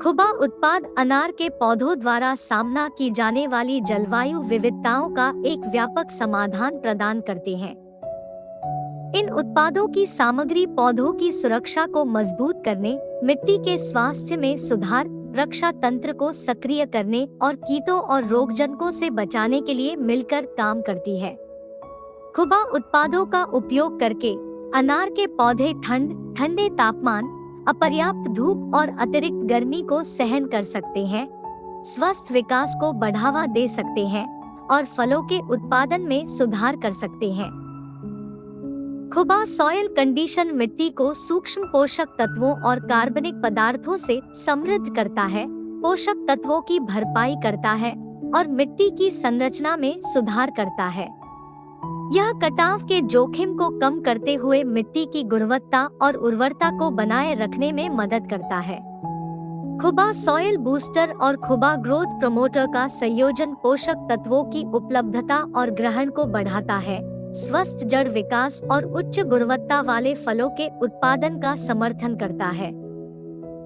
खुबा उत्पाद अनार के पौधों द्वारा सामना की जाने वाली जलवायु विविधताओं का एक व्यापक समाधान प्रदान करते हैं। इन उत्पादों की सामग्री पौधों की सुरक्षा को मजबूत करने, मिट्टी के स्वास्थ्य में सुधार, रक्षा तंत्र को सक्रिय करने और कीटों और रोगजनकों से बचाने के लिए मिलकर काम करती है। खुबा उत्पादों का उपयोग करके अनार के पौधे ठंडे तापमान, अपर्याप्त धूप और अतिरिक्त गर्मी को सहन कर सकते हैं, स्वस्थ विकास को बढ़ावा दे सकते हैं और फलों के उत्पादन में सुधार कर सकते हैं। खुबा सॉइल कंडीशन मिट्टी को सूक्ष्म पोषक तत्वों और कार्बनिक पदार्थों से समृद्ध करता है, पोषक तत्वों की भरपाई करता है और मिट्टी की संरचना में सुधार करता है। यह कटाव के जोखिम को कम करते हुए मिट्टी की गुणवत्ता और उर्वरता को बनाए रखने में मदद करता है। खुबा सॉइल बूस्टर और खुबा ग्रोथ प्रमोटर का संयोजन पोषक तत्वों की उपलब्धता और ग्रहण को बढ़ाता है, स्वस्थ जड़ विकास और उच्च गुणवत्ता वाले फलों के उत्पादन का समर्थन करता है।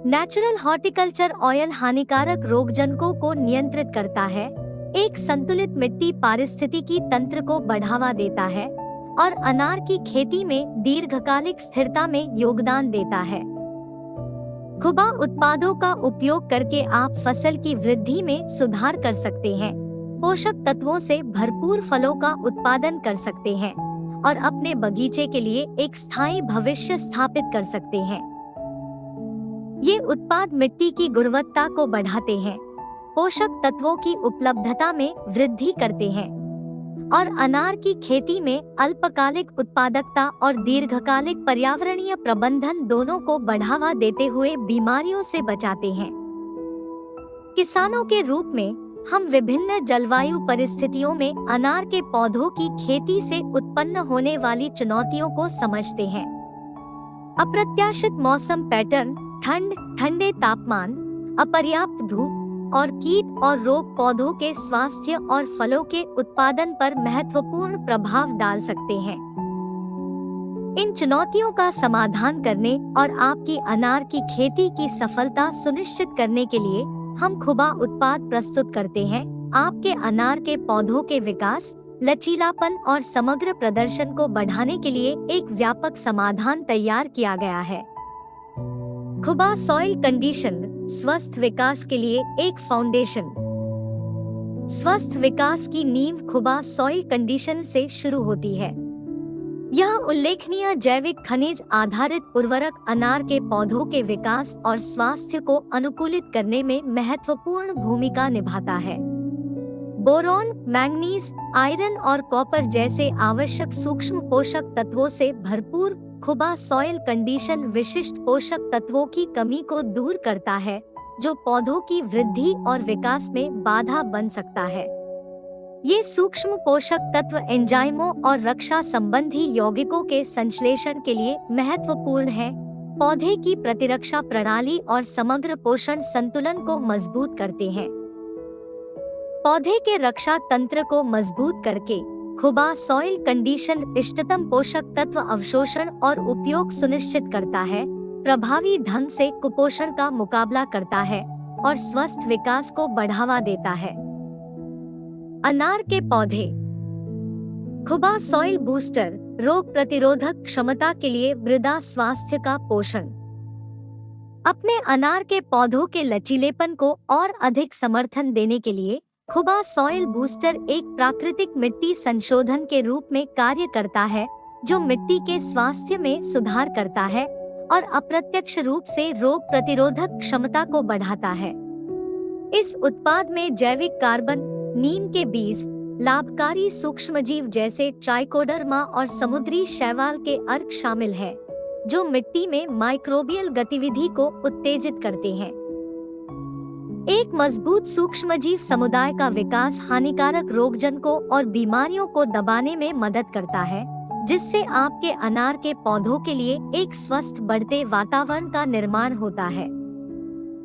नेचुरल हॉर्टिकल्चर ऑयल हानिकारक रोगजनकों को नियंत्रित करता है, एक संतुलित मिट्टी पारिस्थितिकी तंत्र को बढ़ावा देता है और अनार की खेती में दीर्घकालिक स्थिरता में योगदान देता है। खुबा उत्पादों का उपयोग करके आप फसल की वृद्धि में सुधार कर सकते हैं, पोषक तत्वों से भरपूर फलों का उत्पादन कर सकते हैं और अपने बगीचे के लिए एक स्थायी भविष्य स्थापित कर सकते हैं। ये उत्पाद मिट्टी की गुणवत्ता को बढ़ाते हैं, पोषक तत्वों की उपलब्धता में वृद्धि करते हैं और अनार की खेती में अल्पकालिक उत्पादकता और दीर्घकालिक पर्यावरणीय प्रबंधन दोनों को बढ़ावा देते हुए बीमारियों से बचाते हैं। किसानों के रूप में हम विभिन्न जलवायु परिस्थितियों में अनार के पौधों की खेती से उत्पन्न होने वाली चुनौतियों को समझते हैं। अप्रत्याशित मौसम पैटर्न, ठंडे तापमान, अपर्याप्त धूप और कीट और रोग पौधों के स्वास्थ्य और फलों के उत्पादन पर महत्वपूर्ण प्रभाव डाल सकते हैं। इन चुनौतियों का समाधान करने और आपकी अनार की खेती की सफलता सुनिश्चित करने के लिए हम खुबा उत्पाद प्रस्तुत करते हैं। आपके अनार के पौधों के विकास, लचीलापन और समग्र प्रदर्शन को बढ़ाने के लिए एक व्यापक समाधान तैयार किया गया है। खुबा सॉइल कंडीशन स्वस्थ विकास के लिए एक फाउंडेशन। स्वस्थ विकास की नींव खुबा सॉइल कंडीशन से शुरू होती है। यह उल्लेखनीय जैविक खनिज आधारित उर्वरक अनार के पौधों के विकास और स्वास्थ्य को अनुकूलित करने में महत्वपूर्ण भूमिका निभाता है। बोरॉन, मैंगनीज, आयरन और कॉपर जैसे आवश्यक सूक्ष्म पोषक तत्वों से भरपूर खुबा सॉइल कंडीशन विशिष्ट पोषक तत्वों की कमी को दूर करता है, जो पौधों की वृद्धि और विकास में बाधा बन सकता है। ये सूक्ष्म पोषक तत्व एंजाइमों और रक्षा संबंधी यौगिकों के संश्लेषण के लिए महत्वपूर्ण है, पौधे की प्रतिरक्षा प्रणाली और समग्र पोषण संतुलन को मजबूत करते हैं। पौधे के रक्षा तंत्र को मजबूत करके खुबा सॉइल कंडीशन इष्टतम पोषक तत्व अवशोषण और उपयोग सुनिश्चित करता है, प्रभावी ढंग से कुपोषण का मुकाबला करता है और स्वस्थ विकास को बढ़ावा देता है। अनार के पौधे। खुबा सॉइल बूस्टर रोग प्रतिरोधक क्षमता के लिए मृदा स्वास्थ्य का पोषण। अपने अनार के पौधों के लचीलेपन को और अधिक समर्थन देने के लिए खुबा सॉइल बूस्टर एक प्राकृतिक मिट्टी संशोधन के रूप में कार्य करता है, जो मिट्टी के स्वास्थ्य में सुधार करता है और अप्रत्यक्ष रूप से रोग प्रतिरोधक क्षमता को बढ़ाता है। इस उत्पाद में जैविक कार्बन, नीम के बीज, लाभकारी सूक्ष्मजीव जैसे ट्राइकोडर्मा और समुद्री शैवाल के अर्क शामिल हैं, जो मिट्टी में माइक्रोबियल गतिविधि को उत्तेजित करते हैं। एक मजबूत सूक्ष्मजीव समुदाय का विकास हानिकारक रोगजनकों और बीमारियों को दबाने में मदद करता है, जिससे आपके अनार के पौधों के लिए एक स्वस्थ बढ़ते वातावरण का निर्माण होता है।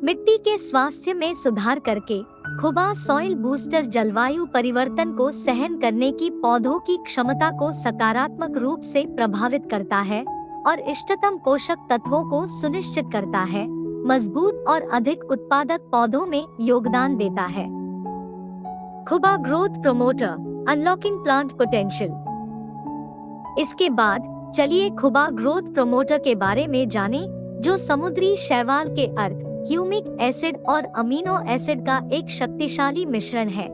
मिट्टी के स्वास्थ्य में सुधार करके खुबा सॉइल बूस्टर जलवायु परिवर्तन को सहन करने की पौधों की क्षमता को सकारात्मक रूप से प्रभावित करता है और इष्टतम पोषक तत्वों को सुनिश्चित करता है, मजबूत और अधिक उत्पादक पौधों में योगदान देता है। खुबा growth promoter, unlocking plant potential. इसके बाद चलिए खुबा ग्रोथ प्रमोटर के बारे में जानें, जो समुद्री शैवाल के अर्क, ह्यूमिक एसिड और अमीनो एसिड का एक शक्तिशाली मिश्रण है।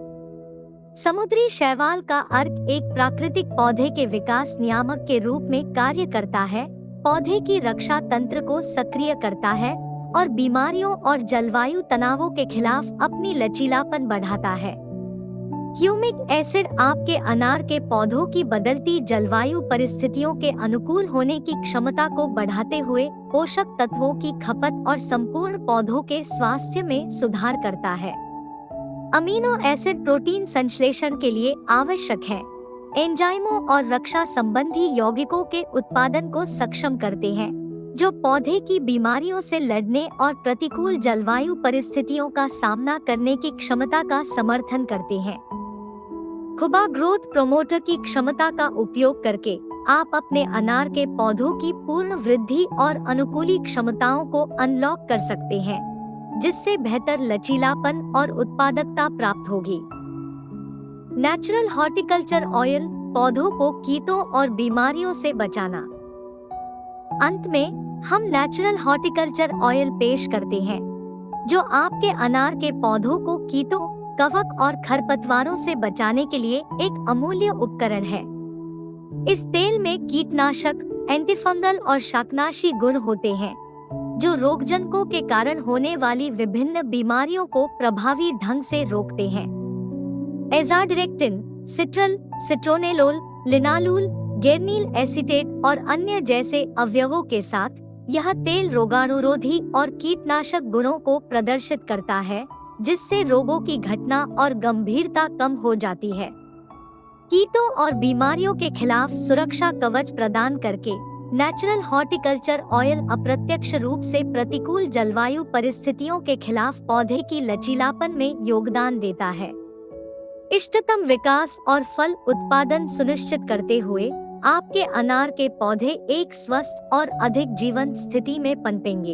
समुद्री शैवाल का अर्क एक प्राकृतिक पौधे के विकास नियामक के रूप में कार्य करता है, पौधे की रक्षा तंत्र को सक्रिय करता है और बीमारियों और जलवायु तनावों के खिलाफ अपनी लचीलापन बढ़ाता है। ह्यूमिक एसिड आपके अनार के पौधों की बदलती जलवायु परिस्थितियों के अनुकूल होने की क्षमता को बढ़ाते हुए पोषक तत्वों की खपत और संपूर्ण पौधों के स्वास्थ्य में सुधार करता है। अमीनो एसिड प्रोटीन संश्लेषण के लिए आवश्यक है, एंजाइमों और रक्षा संबंधी यौगिकों के उत्पादन को सक्षम करते हैं, जो पौधे की बीमारियों से लड़ने और प्रतिकूल जलवायु परिस्थितियों का सामना करने की क्षमता का समर्थन करते हैं। खुबा ग्रोथ प्रमोटर की क्षमता का उपयोग करके आप अपने अनार के पौधों की पूर्ण वृद्धि और अनुकूली क्षमताओं को अनलॉक कर सकते हैं, जिससे बेहतर लचीलापन और उत्पादकता प्राप्त होगी। नेचुरल हॉर्टिकल्चर ऑयल, पौधों को कीटों और बीमारियों से बचाना। अंत में हम नेचुरल हॉर्टिकल्चर ऑयल पेश करते हैं, जो आपके अनार के पौधों को कीटों, कवक और खरपतवारों से बचाने के लिए एक अमूल्य उपकरण है। इस तेल में कीटनाशक, एंटीफंगल और शाकनाशी गुण होते हैं, जो रोगजनकों के कारण होने वाली विभिन्न बीमारियों को प्रभावी ढंग से रोकते हैं। एजाडिरेक्टिन, सिट्रल, सिट्रोनेलोल, लिनालूल, गेरनील एसीटेट और अन्य जैसे अवयवों के साथ यह तेल रोगाणुरोधी और कीटनाशक गुणों को प्रदर्शित करता है, जिससे रोगों की घटना और गंभीरता कम हो जाती है। कीटों और बीमारियों के खिलाफ सुरक्षा कवच प्रदान करके नेचुरल हॉर्टिकल्चर ऑयल अप्रत्यक्ष रूप से प्रतिकूल जलवायु परिस्थितियों के खिलाफ पौधे की लचीलापन में योगदान देता है, इष्टतम विकास और फल उत्पादन सुनिश्चित करते हुए आपके अनार के पौधे एक स्वस्थ और अधिक जीवंत स्थिति में पनपेंगे।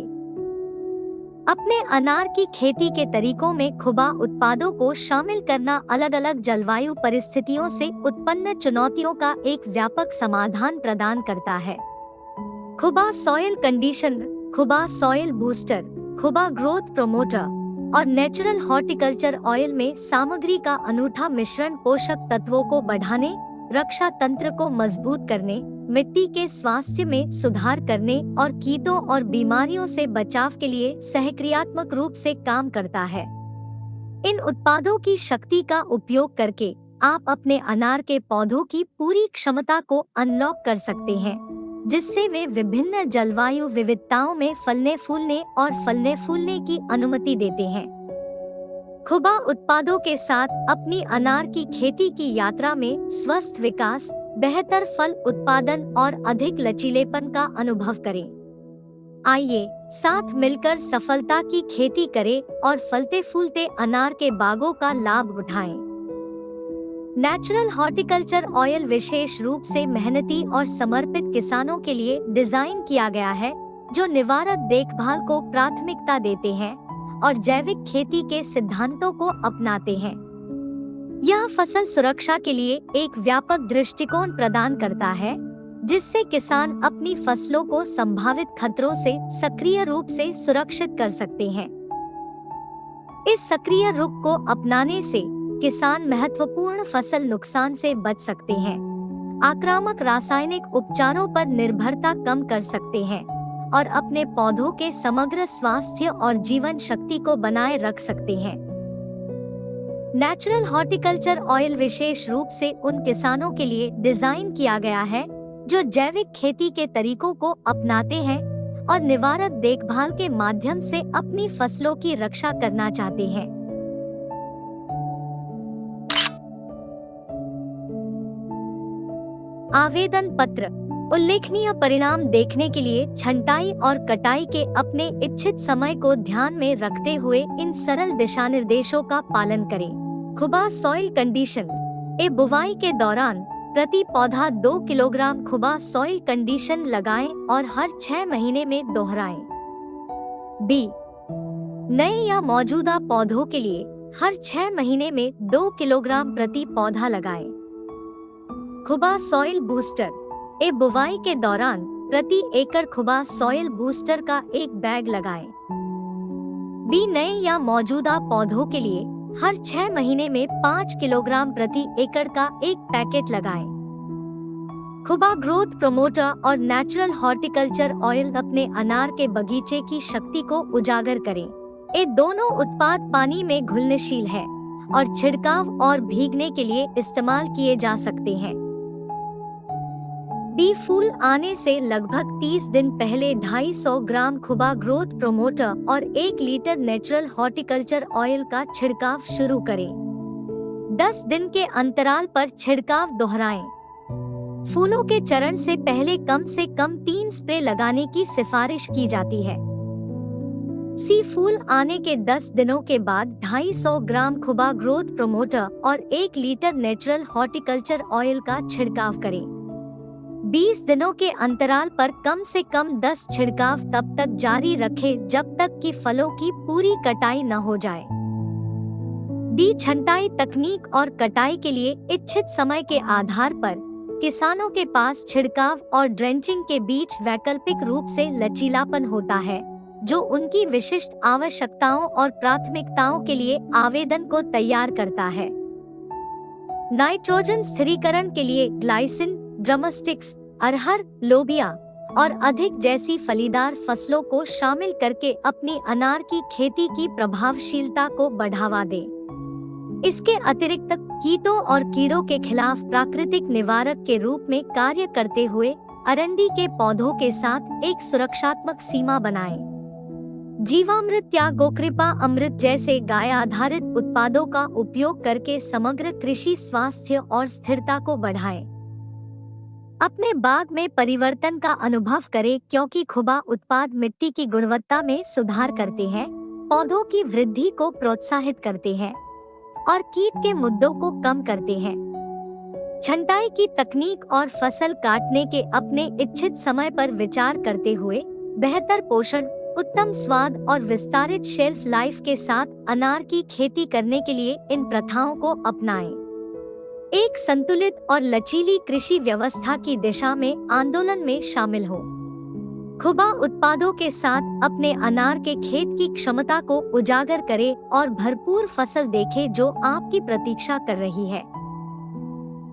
अपने अनार की खेती के तरीकों में खुबा उत्पादों को शामिल करना अलग अलग जलवायु परिस्थितियों से उत्पन्न चुनौतियों का एक व्यापक समाधान प्रदान करता है। खुबा सॉइल कंडीशनर, खुबा सॉइल बूस्टर, खुबा ग्रोथ प्रमोटर और नेचुरल हॉर्टिकल्चर ऑयल में सामग्री का अनूठा मिश्रण पोषक तत्वों को बढ़ाने, रक्षा तंत्र को मजबूत करने, मिट्टी के स्वास्थ्य में सुधार करने और कीटों और बीमारियों से बचाव के लिए सहक्रियात्मक रूप से काम करता है। इन उत्पादों की शक्ति का उपयोग करके आप अपने अनार के पौधों की पूरी क्षमता को अनलॉक कर सकते हैं, जिससे वे विभिन्न जलवायु विविधताओं में फलने फूलने की अनुमति देते हैं। खुबा उत्पादों के साथ अपनी अनार की खेती की यात्रा में स्वस्थ विकास, बेहतर फल उत्पादन और अधिक लचीलेपन का अनुभव करें। आइए साथ मिलकर सफलता की खेती करें और फलते फूलते अनार के बागों का लाभ उठाएं। नेचुरल हॉर्टिकल्चर ऑयल विशेष रूप से मेहनती और समर्पित किसानों के लिए डिजाइन किया गया है, जो निवारक देखभाल को प्राथमिकता देते हैं और जैविक खेती के सिद्धांतों को अपनाते हैं। यह फसल सुरक्षा के लिए एक व्यापक दृष्टिकोण प्रदान करता है, जिससे किसान अपनी फसलों को संभावित खतरों से सक्रिय रूप से सुरक्षित कर सकते हैं। इस सक्रिय रुख को अपनाने से किसान महत्वपूर्ण फसल नुकसान से बच सकते हैं, आक्रामक रासायनिक उपचारों पर निर्भरता कम कर सकते हैं और अपने पौधों के समग्र स्वास्थ्य और जीवन शक्ति को बनाए रख सकते हैं। नेचुरल हॉर्टिकल्चर ऑयल विशेष रूप से उन किसानों के लिए डिजाइन किया गया है जो जैविक खेती के तरीकों को अपनाते हैं और निवारक देखभाल के माध्यम से अपनी फसलों की रक्षा करना चाहते हैं। आवेदन पत्र। उल्लेखनीय परिणाम देखने के लिए छंटाई और कटाई के अपने इच्छित समय को ध्यान में रखते हुए इन सरल दिशानिर्देशों का पालन करें। खुबा सॉइल कंडीशन। बुवाई के दौरान प्रति पौधा 2 किलोग्राम खुबा सॉइल कंडीशन लगाएं और हर 6 महीने में दोहराएं। बी। नए या मौजूदा पौधों के लिए हर 6 महीने में 2 किलोग्राम प्रति पौधा लगाएं। खुबा सॉइल बूस्टर। बुवाई के दौरान प्रति एकड़ खुबा सॉइल बूस्टर का एक बैग लगाएं। नए या मौजूदा पौधों के लिए हर 6 महीने में 5 किलोग्राम प्रति एकड़ का एक पैकेट लगाएं। खुबा ग्रोथ प्रमोटर और नेचुरल हॉर्टिकल्चर ऑयल अपने अनार के बगीचे की शक्ति को उजागर करें। ये दोनों उत्पाद पानी में घुलनशील है और छिड़काव और भीगने के लिए इस्तेमाल किए जा सकते हैं। फूल आने से लगभग 30 दिन पहले 250 ग्राम खुबा ग्रोथ प्रमोटर और 1 लीटर नेचुरल हॉर्टिकल्चर ऑयल का छिड़काव शुरू करें। 10 दिन के अंतराल पर छिड़काव दोहराएं। फूलों के चरण से पहले कम से कम 3 स्प्रे लगाने की सिफारिश की जाती है। फूल आने के 10 दिनों के बाद 250 ग्राम खुबा ग्रोथ प्रमोटर और 1 लीटर नेचुरल हॉर्टिकल्चर ऑयल का छिड़काव करें। 20 दिनों के अंतराल पर कम से कम 10 छिड़काव तब तक जारी रखें जब तक कि फलों की पूरी कटाई न हो जाए। छंटाई तकनीक और कटाई के लिए इच्छित समय के आधार पर किसानों के पास छिड़काव और ड्रेंचिंग के बीच वैकल्पिक रूप से लचीलापन होता है, जो उनकी विशिष्ट आवश्यकताओं और प्राथमिकताओं के लिए आवेदन को तैयार करता है। नाइट्रोजन स्थिरीकरण के लिए ग्लाइसिन, ड्रमस्टिक्स, अरहर, लोबिया और अधिक जैसी फलीदार फसलों को शामिल करके अपनी अनार की खेती की प्रभावशीलता को बढ़ावा दें। इसके अतिरिक्त कीटों और कीड़ों के खिलाफ प्राकृतिक निवारक के रूप में कार्य करते हुए अरंडी के पौधों के साथ एक सुरक्षात्मक सीमा बनाएं। जीवामृत या गोकृपा अमृत जैसे गाय आधारित उत्पादों का उपयोग करके समग्र कृषि स्वास्थ्य और स्थिरता को बढ़ाएं। अपने बाग में परिवर्तन का अनुभव करें, क्योंकि खुबा उत्पाद मिट्टी की गुणवत्ता में सुधार करते हैं, पौधों की वृद्धि को प्रोत्साहित करते हैं और कीट के मुद्दों को कम करते हैं। छंटाई की तकनीक और फसल काटने के अपने इच्छित समय पर विचार करते हुए बेहतर पोषण, उत्तम स्वाद और विस्तारित शेल्फ लाइफ के साथ अनार की खेती करने के लिए इन प्रथाओं को अपनाएं। एक संतुलित और लचीली कृषि व्यवस्था की दिशा में आंदोलन में शामिल हो। खुबा उत्पादों के साथ अपने अनार के खेत की क्षमता को उजागर करें और भरपूर फसल देखें जो आपकी प्रतीक्षा कर रही है।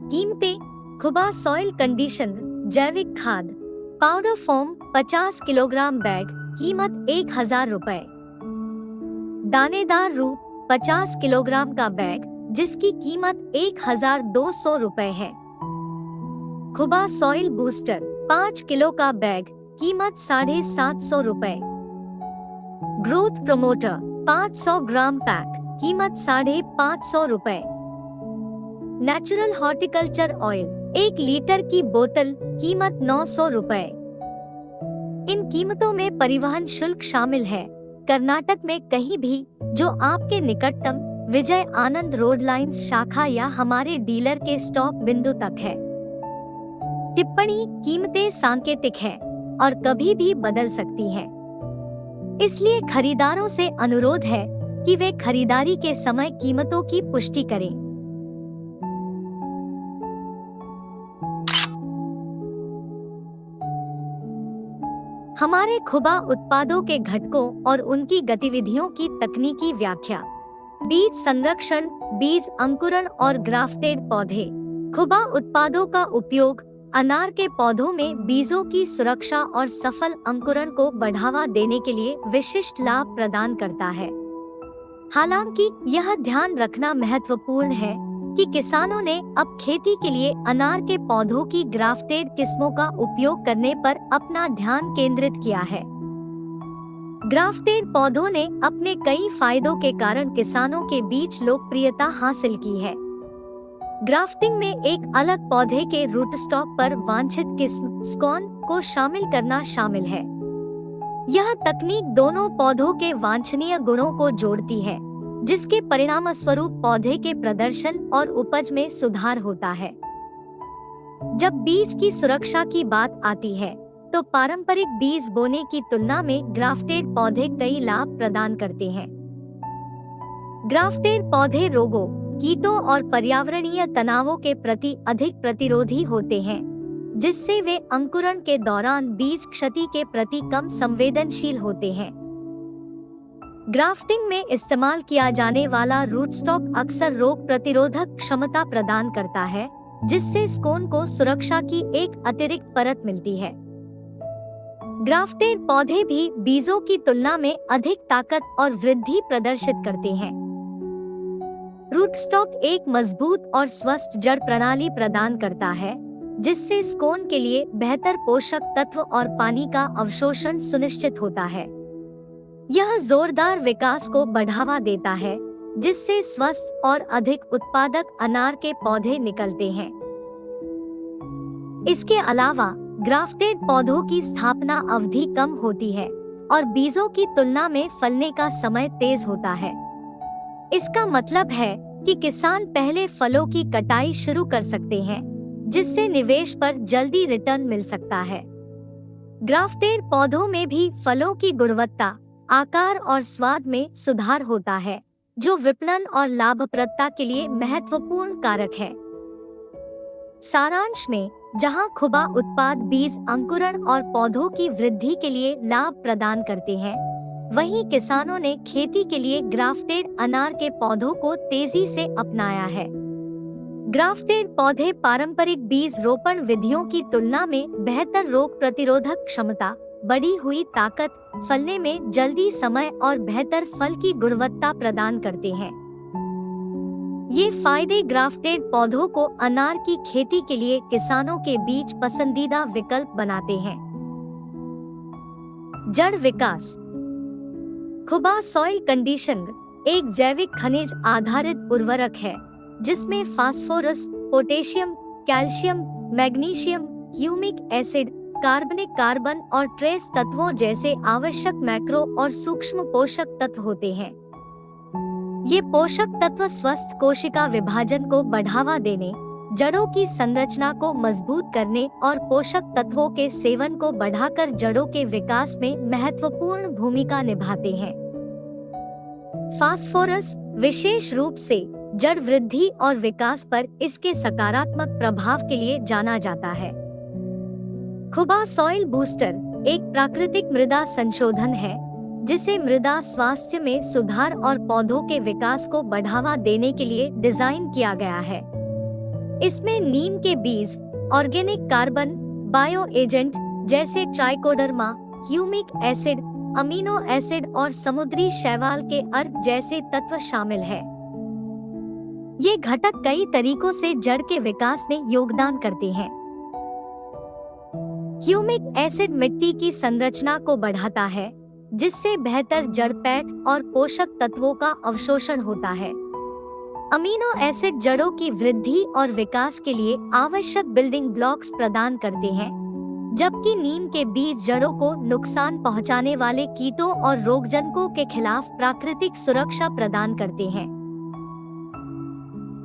कीमतें। खुबा सॉइल कंडीशन जैविक खाद पाउडर फॉर्म 50 किलोग्राम बैग, कीमत 1000 रुपए। दानेदार रूप 50 किलोग्राम का बैग, जिसकी कीमत 1200 रुपए है। खुबा सॉइल बूस्टर 5 किलो का बैग, कीमत 750 रुपए। ग्रोथ प्रमोटर 500 ग्राम पैक, कीमत 550 रुपए। नेचुरल हॉर्टिकल्चर ऑयल 1 लीटर की बोतल, कीमत 900 रुपए। इन कीमतों में परिवहन शुल्क शामिल है। कर्नाटक में कहीं भी जो आपके निकटतम विजय आनंद रोड लाइन्स शाखा या हमारे डीलर के स्टॉप बिंदु तक है। टिप्पणी। कीमतें सांकेतिक है और कभी भी बदल सकती हैं, इसलिए खरीदारों से अनुरोध है कि वे खरीदारी के समय कीमतों की पुष्टि करें। हमारे खुबा उत्पादों के घटकों और उनकी गतिविधियों की तकनीकी व्याख्या। बीज संरक्षण, बीज अंकुरण और ग्राफ्टेड पौधे। खुबा उत्पादों का उपयोग अनार के पौधों में बीजों की सुरक्षा और सफल अंकुरण को बढ़ावा देने के लिए विशिष्ट लाभ प्रदान करता है। हालांकि यह ध्यान रखना महत्वपूर्ण है कि किसानों ने अब खेती के लिए अनार के पौधों की ग्राफ्टेड किस्मों का उपयोग करने पर अपना ध्यान केंद्रित किया है। ग्राफ्टेड पौधों ने अपने कई फायदों के कारण किसानों के बीच लोकप्रियता हासिल की है। ग्राफ्टिंग में एक अलग पौधे के रूटस्टॉक पर वांछित किस्म स्कॉन को शामिल करना शामिल है। यह तकनीक दोनों पौधों के वांछनीय गुणों को जोड़ती है, जिसके परिणामस्वरूप पौधे के प्रदर्शन और उपज में सुधार होता है। जब बीज की सुरक्षा की बात आती है, तो पारंपरिक बीज बोने की तुलना में ग्राफ्टेड पौधे कई लाभ प्रदान करते हैं। ग्राफ्टेड पौधे रोगों, कीटों और पर्यावरणीय तनावों के प्रति अधिक प्रतिरोधी होते हैं, जिससे वे अंकुरण के दौरान बीज क्षति के प्रति कम संवेदनशील होते हैं। ग्राफ्टिंग में इस्तेमाल किया जाने वाला रूटस्टॉक अक्सर रोग प्रतिरोधक क्षमता प्रदान करता है, जिससे स्कोन को सुरक्षा की एक अतिरिक्त परत मिलती है। ग्राफ्टेड पौधे भी बीजों की तुलना में अधिक ताकत और वृद्धि प्रदर्शित करते हैं। रूटस्टॉक एक मजबूत और स्वस्थ जड़ प्रणाली प्रदान करता है, जिससे स्कोन के लिए बेहतर पोषक तत्व और पानी का अवशोषण सुनिश्चित होता है। यह जोरदार विकास को बढ़ावा देता है, जिससे स्वस्थ और अधिक उत्पादक अनार के पौधे निकलते हैं। इसके अलावा ग्राफ्टेड पौधों की स्थापना अवधि कम होती है और बीजों की तुलना में फलने का समय तेज होता है। इसका मतलब है कि किसान पहले फलों की कटाई शुरू कर सकते हैं, जिससे निवेश पर जल्दी रिटर्न मिल सकता है। ग्राफ्टेड पौधों में भी फलों की गुणवत्ता, आकार और स्वाद में सुधार होता है, जो विपणन और लाभप्रदता के लिए महत्वपूर्ण कारक है। सारांश में, जहां खुबा उत्पाद बीज अंकुरण और पौधों की वृद्धि के लिए लाभ प्रदान करते हैं, वहीं किसानों ने खेती के लिए ग्राफ्टेड अनार के पौधों को तेजी से अपनाया है। ग्राफ्टेड पौधे पारंपरिक बीज रोपण विधियों की तुलना में बेहतर रोग प्रतिरोधक क्षमता, बढ़ी हुई ताकत, फलने में जल्दी समय और बेहतर फल की गुणवत्ता प्रदान करते हैं। ये फायदे ग्राफ्टेड पौधों को अनार की खेती के लिए किसानों के बीच पसंदीदा विकल्प बनाते हैं। जड़ विकास। खुबा सॉइल कंडीशनर एक जैविक खनिज आधारित उर्वरक है, जिसमें phosphorus, potassium, calcium, magnesium, humic acid, कार्बनिक कार्बन और ट्रेस तत्वों जैसे आवश्यक मैक्रो और सूक्ष्म पोषक तत्व होते हैं। ये पोषक तत्व स्वस्थ कोशिका विभाजन को बढ़ावा देने, जड़ों की संरचना को मजबूत करने और पोषक तत्वों के सेवन को बढ़ाकर जड़ों के विकास में महत्वपूर्ण भूमिका निभाते हैं। फास्फोरस विशेष रूप से जड़ वृद्धि और विकास पर इसके सकारात्मक प्रभाव के लिए जाना जाता है। खुबा सॉइल बूस्टर एक प्राकृतिक मृदा संशोधन है, जिसे मृदा स्वास्थ्य में सुधार और पौधों के विकास को बढ़ावा देने के लिए डिजाइन किया गया है। इसमें नीम के बीज, ऑर्गेनिक कार्बन, बायो एजेंट जैसे trichoderma, humic acid, amino acid और समुद्री शैवाल के अर्क जैसे तत्व शामिल है। ये घटक कई तरीकों से जड़ के विकास में योगदान करते हैं। ह्यूमिक एसिड मिट्टी की संरचना को बढ़ाता है, जिससे बेहतर जड़ पैठ और पोषक तत्वों का अवशोषण होता है। अमीनो एसिड जड़ों की वृद्धि और विकास के लिए आवश्यक बिल्डिंग ब्लॉक्स प्रदान करते हैं, जबकि नीम के बीज जड़ों को नुकसान पहुंचाने वाले कीटों और रोगजनकों के खिलाफ प्राकृतिक सुरक्षा प्रदान करते हैं।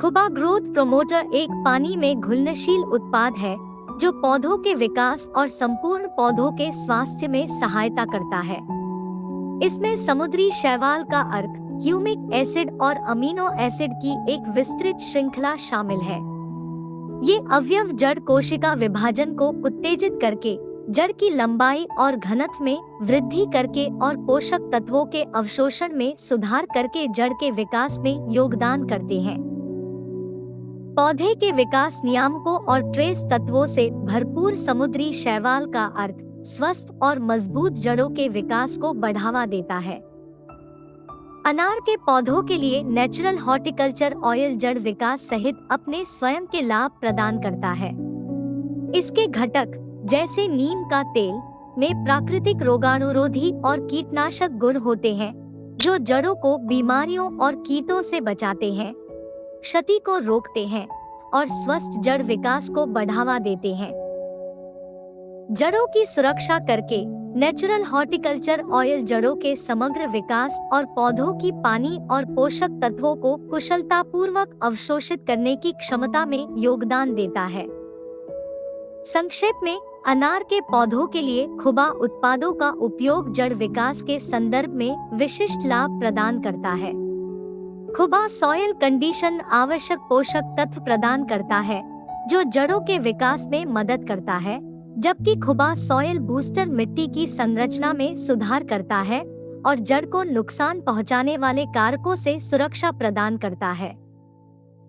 खुबा ग्रोथ प्रोमोटर एक पानी में घुलनशील उत्पाद है, जो पौधों के विकास और संपूर्ण पौधों के स्वास्थ्य में सहायता करता है। इसमें समुद्री शैवाल का अर्क, ह्यूमिक एसिड और अमीनो एसिड की एक विस्तृत श्रृंखला शामिल है। ये अवयव जड़ कोशिका विभाजन को उत्तेजित करके, जड़ की लंबाई और घनत्व में वृद्धि करके और पोषक तत्वों के अवशोषण में सुधार करके जड़ के विकास में योगदान करते हैं। पौधे के विकास नियामकों और ट्रेस तत्वों से भरपूर समुद्री शैवाल का अर्क स्वस्थ और मजबूत जड़ों के विकास को बढ़ावा देता है। अनार के पौधों के लिए नेचुरल हॉर्टिकल्चर ऑयल जड़ विकास सहित अपने स्वयं के लाभ प्रदान करता है। इसके घटक जैसे नीम का तेल में प्राकृतिक रोगाणुरोधी और कीटनाशक गुण होते हैं, जो जड़ों को बीमारियों और कीटों से बचाते हैं, क्षति को रोकते हैं और स्वस्थ जड़ विकास को बढ़ावा देते हैं। जड़ों की सुरक्षा करके नेचुरल हॉर्टिकल्चर ऑयल जड़ों के समग्र विकास और पौधों की पानी और पोषक तत्वों को कुशलतापूर्वक अवशोषित करने की क्षमता में योगदान देता है। संक्षेप में, अनार के पौधों के लिए खुबा उत्पादों का उपयोग जड़ विकास के संदर्भ में विशिष्ट लाभ प्रदान करता है। खुबा सॉइल कंडीशन आवश्यक पोषक तत्व प्रदान करता है जो जड़ों के विकास में मदद करता है, जबकि खुबा सॉइल बूस्टर मिट्टी की संरचना में सुधार करता है और जड़ को नुकसान पहुंचाने वाले कारकों से सुरक्षा प्रदान करता है।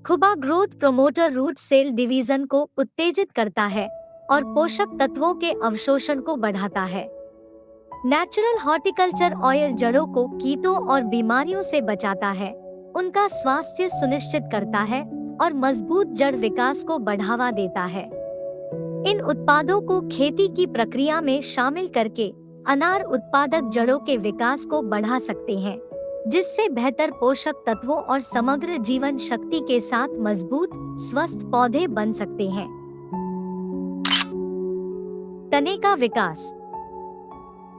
खुबा growth promoter root cell division को उत्तेजित करता है और पोषक तत्वों के अवशोषण को बढ़ाता है। नेचुरल हॉर्टिकल्चर ऑयल जड़ों को कीटों और बीमारियों से बचाता है, उनका स्वास्थ्य सुनिश्चित करता है और मजबूत जड़ विकास को बढ़ावा देता है। इन उत्पादों को खेती की प्रक्रिया में शामिल करके अनार उत्पादक जड़ों के विकास को बढ़ा सकते हैं, जिससे बेहतर पोषक तत्वों और समग्र जीवन शक्ति के साथ मजबूत, स्वस्थ पौधे बन सकते हैं। तने का विकास।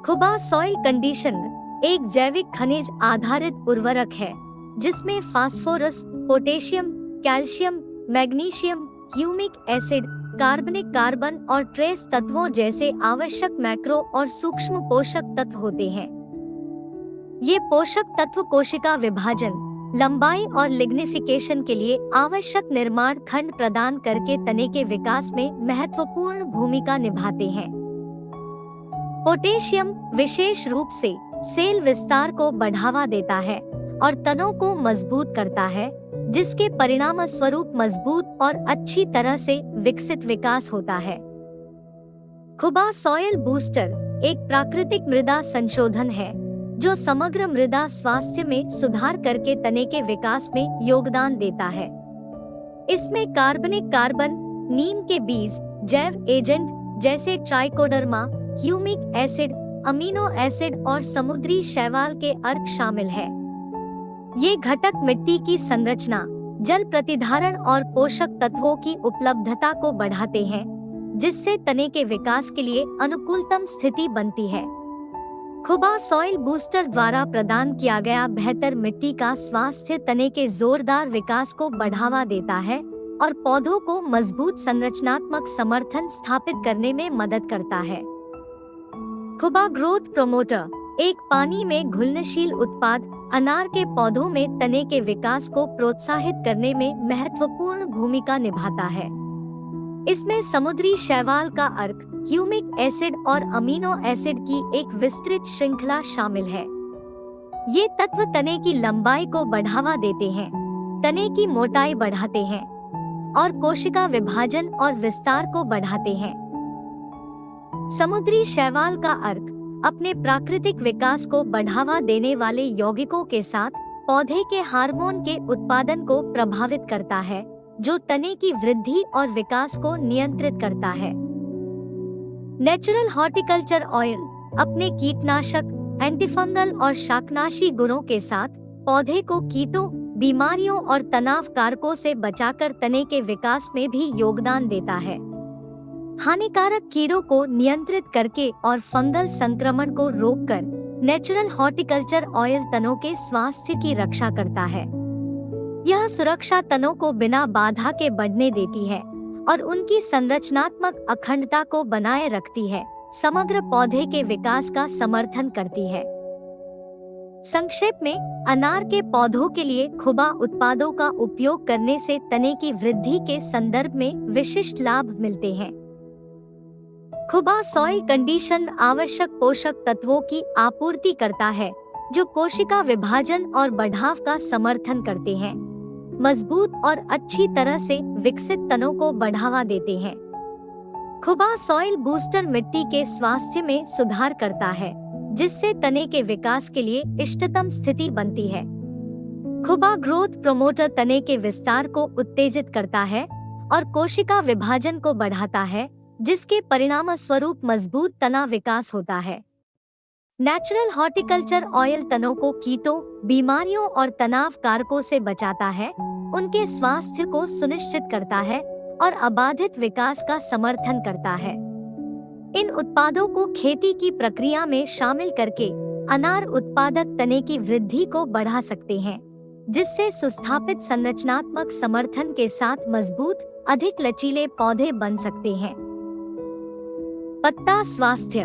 खुबा सॉइल कंडीशनर एक जैविक खनिज आधारित उर्वरक है जिसमें phosphorus, potassium, calcium, magnesium, humic acid, कार्बनिक कार्बन और ट्रेस तत्वों जैसे आवश्यक मैक्रो और सूक्ष्म पोषक तत्व होते हैं। ये पोषक तत्व कोशिका विभाजन, लंबाई और लिग्निफिकेशन के लिए आवश्यक निर्माण खंड प्रदान करके तने के विकास में महत्वपूर्ण भूमिका निभाते हैं। पोटेशियम विशेष रूप से सेल विस्तार को बढ़ावा देता है और तनों को मजबूत करता है, जिसके परिणामस्वरूप मजबूत और अच्छी तरह से विकसित विकास होता है। खुबा सॉइल बूस्टर एक प्राकृतिक मृदा संशोधन है जो समग्र मृदा स्वास्थ्य में सुधार करके तने के विकास में योगदान देता है। इसमें कार्बनिक कार्बन, नीम के बीज, जैव एजेंट जैसे trichoderma, humic acid, amino acid और समुद्री शैवाल के अर्क शामिल है। ये घटक मिट्टी की संरचना, जल प्रतिधारण और पोषक तत्वों की उपलब्धता को बढ़ाते हैं, जिससे तने के विकास के लिए अनुकूलतम स्थिति बनती है। खुबा सॉइल बूस्टर द्वारा प्रदान किया गया बेहतर मिट्टी का स्वास्थ्य तने के जोरदार विकास को बढ़ावा देता है और पौधों को मजबूत संरचनात्मक समर्थन स्थापित करने में मदद करता है। खुबा ग्रोथ प्रोमोटर एक पानी में घुलनशील उत्पाद अनार के पौधों में तने के विकास को प्रोत्साहित करने में महत्वपूर्ण भूमिका निभाता है। इसमें समुद्री शैवाल का अर्क, ह्यूमिक एसिड और अमीनो एसिड की एक विस्तृत श्रृंखला शामिल है। ये तत्व तने की लंबाई को बढ़ावा देते हैं, तने की मोटाई बढ़ाते हैं और कोशिका विभाजन और विस्तार को बढ़ाते हैं। समुद्री शैवाल का अर्क अपने प्राकृतिक विकास को बढ़ावा देने वाले यौगिकों के साथ पौधे के हार्मोन के उत्पादन को प्रभावित करता है, जो तने की वृद्धि और विकास को नियंत्रित करता है। नेचुरल हॉर्टिकल्चर ऑयल अपने कीटनाशक, एंटीफंगल और शाकनाशी गुणों के साथ पौधे को कीटों, बीमारियों और तनाव कारकों से बचाकर तने के विकास में भी योगदान देता है। हानिकारक कीड़ों को नियंत्रित करके और फंगल संक्रमण को रोककर नेचुरल हॉर्टिकल्चर ऑयल तनों के स्वास्थ्य की रक्षा करता है। यह सुरक्षा तनों को बिना बाधा के बढ़ने देती है और उनकी संरचनात्मक अखंडता को बनाए रखती है, समग्र पौधे के विकास का समर्थन करती है। संक्षेप में, अनार के पौधों के लिए खुबा उत्पादों का उपयोग करने से तने की वृद्धि के संदर्भ में विशिष्ट लाभ मिलते हैं। खुबा सॉइल कंडीशन आवश्यक पोषक तत्वों की आपूर्ति करता है, जो कोशिका विभाजन और बढ़ाव का समर्थन करते हैं, मजबूत और अच्छी तरह से विकसित तनों को बढ़ावा देते हैं। खुबा सॉइल बूस्टर मिट्टी के स्वास्थ्य में सुधार करता है, जिससे तने के विकास के लिए इष्टतम स्थिति बनती है। खुबा ग्रोथ प्रोमोटर तने के विस्तार को उत्तेजित करता है और कोशिका विभाजन को बढ़ाता है, जिसके परिणामस्वरूप मजबूत तना विकास होता है। नेचुरल हॉर्टिकल्चर ऑयल तनों को कीटों, बीमारियों और तनाव कारकों से बचाता है, उनके स्वास्थ्य को सुनिश्चित करता है और अबाधित विकास का समर्थन करता है। इन उत्पादों को खेती की प्रक्रिया में शामिल करके अनार उत्पादक तने की वृद्धि को बढ़ा सकते हैं, जिससे सुस्थापित संरचनात्मक समर्थन के साथ मजबूत, अधिक लचीले पौधे बन सकते हैं। पत्ता स्वास्थ्य।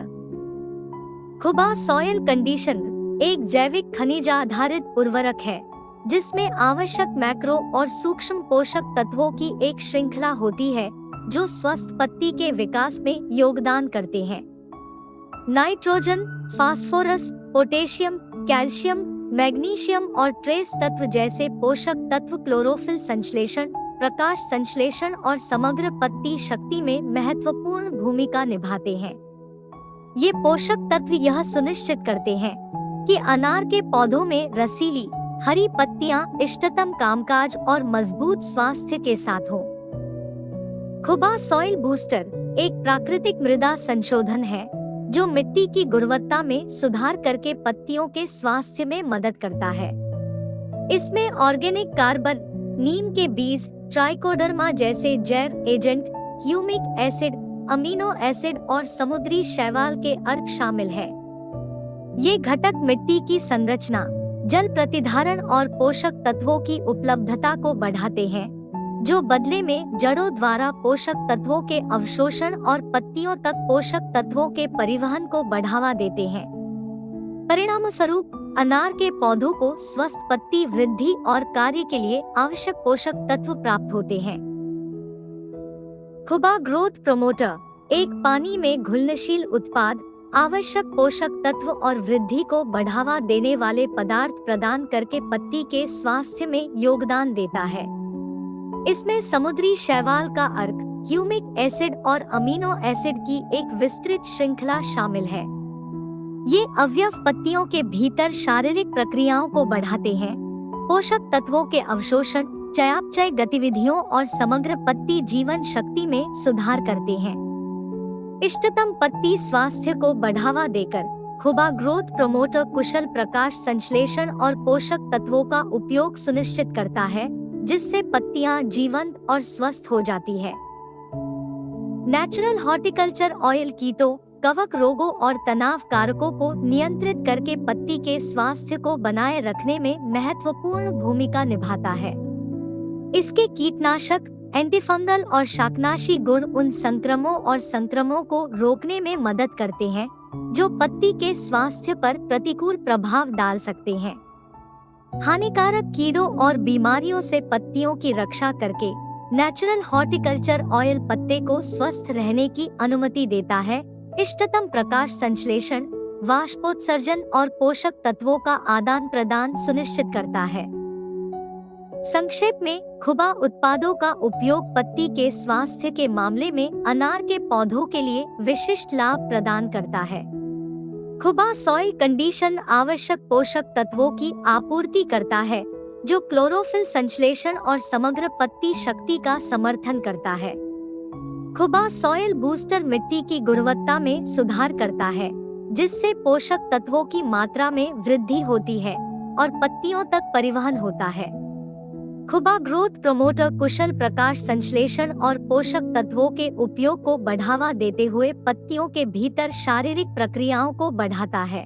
खुबा सॉयल कंडीशन एक जैविक खनिज आधारित उर्वरक है जिसमें आवश्यक मैक्रो और सूक्ष्म पोषक तत्वों की एक श्रृंखला होती है जो स्वस्थ पत्ती के विकास में योगदान करते हैं। Nitrogen, phosphorus, potassium, calcium, magnesium और ट्रेस तत्व जैसे पोषक तत्व क्लोरोफिल संश्लेषण, प्रकाश संश्लेषण और समग्र पत्ती शक्ति में महत्वपूर्ण भूमिका निभाते हैं। ये पोषक तत्व यह सुनिश्चित करते हैं कि अनार के पौधों में रसीली हरी पत्तियां इष्टतम कामकाज और मजबूत स्वास्थ्य के साथ हों। खुबा सॉइल बूस्टर एक प्राकृतिक मृदा संशोधन है जो मिट्टी की गुणवत्ता में सुधार करके पत्तियों के स्वास्थ्य में मदद करता है। इसमें ऑर्गेनिक कार्बन, नीम के बीज, ट्राइकोडर्मा जैसे जैव agent, humic acid, amino acid और समुद्री शैवाल के अर्क शामिल है। ये घटक मिट्टी की संरचना, जल प्रतिधारण और पोषक तत्वों की उपलब्धता को बढ़ाते हैं, जो बदले में जड़ों द्वारा पोषक तत्वों के अवशोषण और पत्तियों तक पोषक तत्वों के परिवहन को बढ़ावा देते हैं। परिणामस्वरूप अनार के पौधों को स्वस्थ पत्ती वृद्धि और कार्य के लिए आवश्यक पोषक तत्व प्राप्त होते हैं। खुबा ग्रोथ प्रमोटर एक पानी में घुलनशील उत्पाद आवश्यक पोषक तत्व और वृद्धि को बढ़ावा देने वाले पदार्थ प्रदान करके पत्ती के स्वास्थ्य में योगदान देता है। इसमें समुद्री शैवाल का अर्क, ह्यूमिक एसिड और अमीनो एसिड की एक विस्तृत श्रृंखला शामिल है। ये अवयव पत्तियों के भीतर शारीरिक प्रक्रियाओं को बढ़ाते हैं, पोषक तत्वों के अवशोषण, चयापचय गतिविधियों और समग्र पत्ती जीवन शक्ति में सुधार करते हैं। इष्टतम पत्ती स्वास्थ्य को बढ़ावा देकर खुबा ग्रोथ प्रमोटर कुशल प्रकाश संश्लेषण और पोषक तत्वों का उपयोग सुनिश्चित करता है, जिससे पत्तियां जीवंत और स्वस्थ हो जाती है। नेचुरल हॉर्टिकल्चर ऑयल कीटों, कवक रोगों और तनाव कारकों को नियंत्रित करके पत्ती के स्वास्थ्य को बनाए रखने में महत्वपूर्ण भूमिका निभाता है। इसके कीटनाशक, एंटीफंगल और शाकनाशी गुण उन संक्रमणों को रोकने में मदद करते हैं जो पत्ती के स्वास्थ्य पर प्रतिकूल प्रभाव डाल सकते हैं। हानिकारक कीड़ों और बीमारियों से पत्तियों की रक्षा करके नेचुरल हॉर्टिकल्चर ऑयल पत्ते को स्वस्थ रहने की अनुमति देता है, इष्टतम प्रकाश संश्लेषण, वाष्पोत्सर्जन और पोषक तत्वों का आदान प्रदान सुनिश्चित करता है। संक्षेप में, खुबा उत्पादों का उपयोग पत्ती के स्वास्थ्य के मामले में अनार के पौधों के लिए विशिष्ट लाभ प्रदान करता है। खुबा सॉइल कंडीशन आवश्यक पोषक तत्वों की आपूर्ति करता है जो क्लोरोफिल संश्लेषण और समग्र पत्ती शक्ति का समर्थन करता है। खुबा सॉइल बूस्टर मिट्टी की गुणवत्ता में सुधार करता है, जिससे पोषक तत्वों की मात्रा में वृद्धि होती है और पत्तियों तक परिवहन होता है। खुबा ग्रोथ प्रमोटर कुशल प्रकाश संश्लेषण और पोषक तत्वों के उपयोग को बढ़ावा देते हुए पत्तियों के भीतर शारीरिक प्रक्रियाओं को बढ़ाता है।